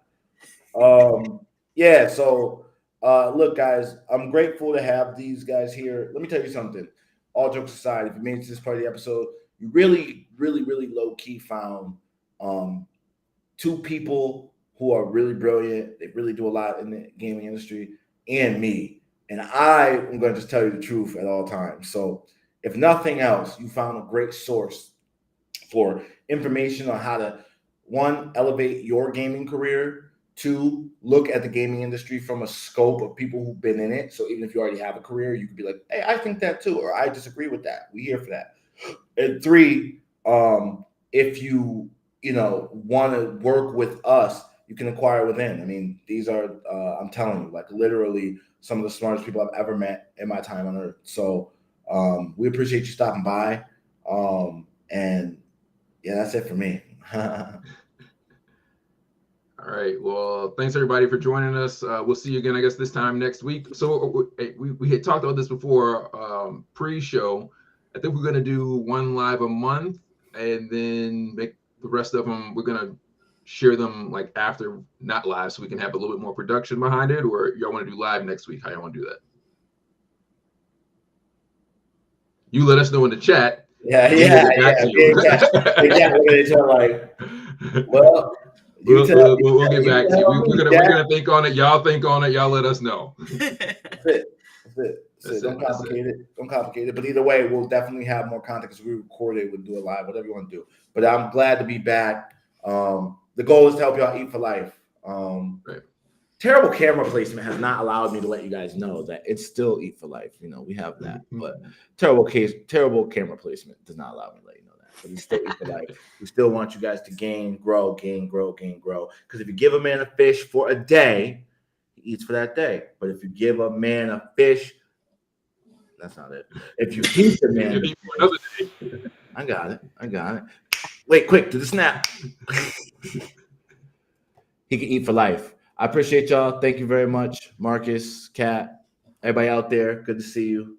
Yeah. So, look, guys, I'm grateful to have these guys here. Let me tell you something. All jokes aside, if you made it to this part of the episode, you really, really, really low key found 2 people who are really brilliant. They really do a lot in the gaming industry, and me. And I am going to just tell you the truth at all times. So if nothing else, you found a great source for information on how to, 1, elevate your gaming career, 2, look at the gaming industry from a scope of people who've been in it. So even if you already have a career, you could be like, hey, I think that too, or I disagree with that. We're here for that. And 3, if you want to work with us, you can acquire within. I mean, these are, I'm telling you, like literally some of the smartest people I've ever met in my time on Earth. So we appreciate you stopping by. And yeah, that's it for me. All right. Well, thanks everybody for joining us. We'll see you again, I guess, this time next week. So we had talked about this before pre-show. I think we're going to do 1 live a month and then make the rest of them, we're going to share them like after, not live, so we can have a little bit more production behind it, or y'all want to do live next week? How y'all want to do that? You let us know in the chat. Yeah. Like, well, we'll get back to you. We're gonna think on it. Y'all think on it. Y'all let us know. That's it. Don't complicate it. But either way, we'll definitely have more content because we record it. We'll do it live, whatever you want to do. But I'm glad to be back. The goal is to help y'all eat for life. Right. Terrible camera placement has not allowed me to let you guys know that it's still eat for life. We have that. But terrible camera placement does not allow me to let you know that. But we still eat for life. We still want you guys to gain, grow. Because if you give a man a fish for a day, he eats for that day. But if you give a man a fish, that's not it. If you teach a man, I got it. Wait, quick to the snap. He can eat for life. I appreciate y'all. Thank you very much, Marcus, Kat, everybody out there. Good to see you.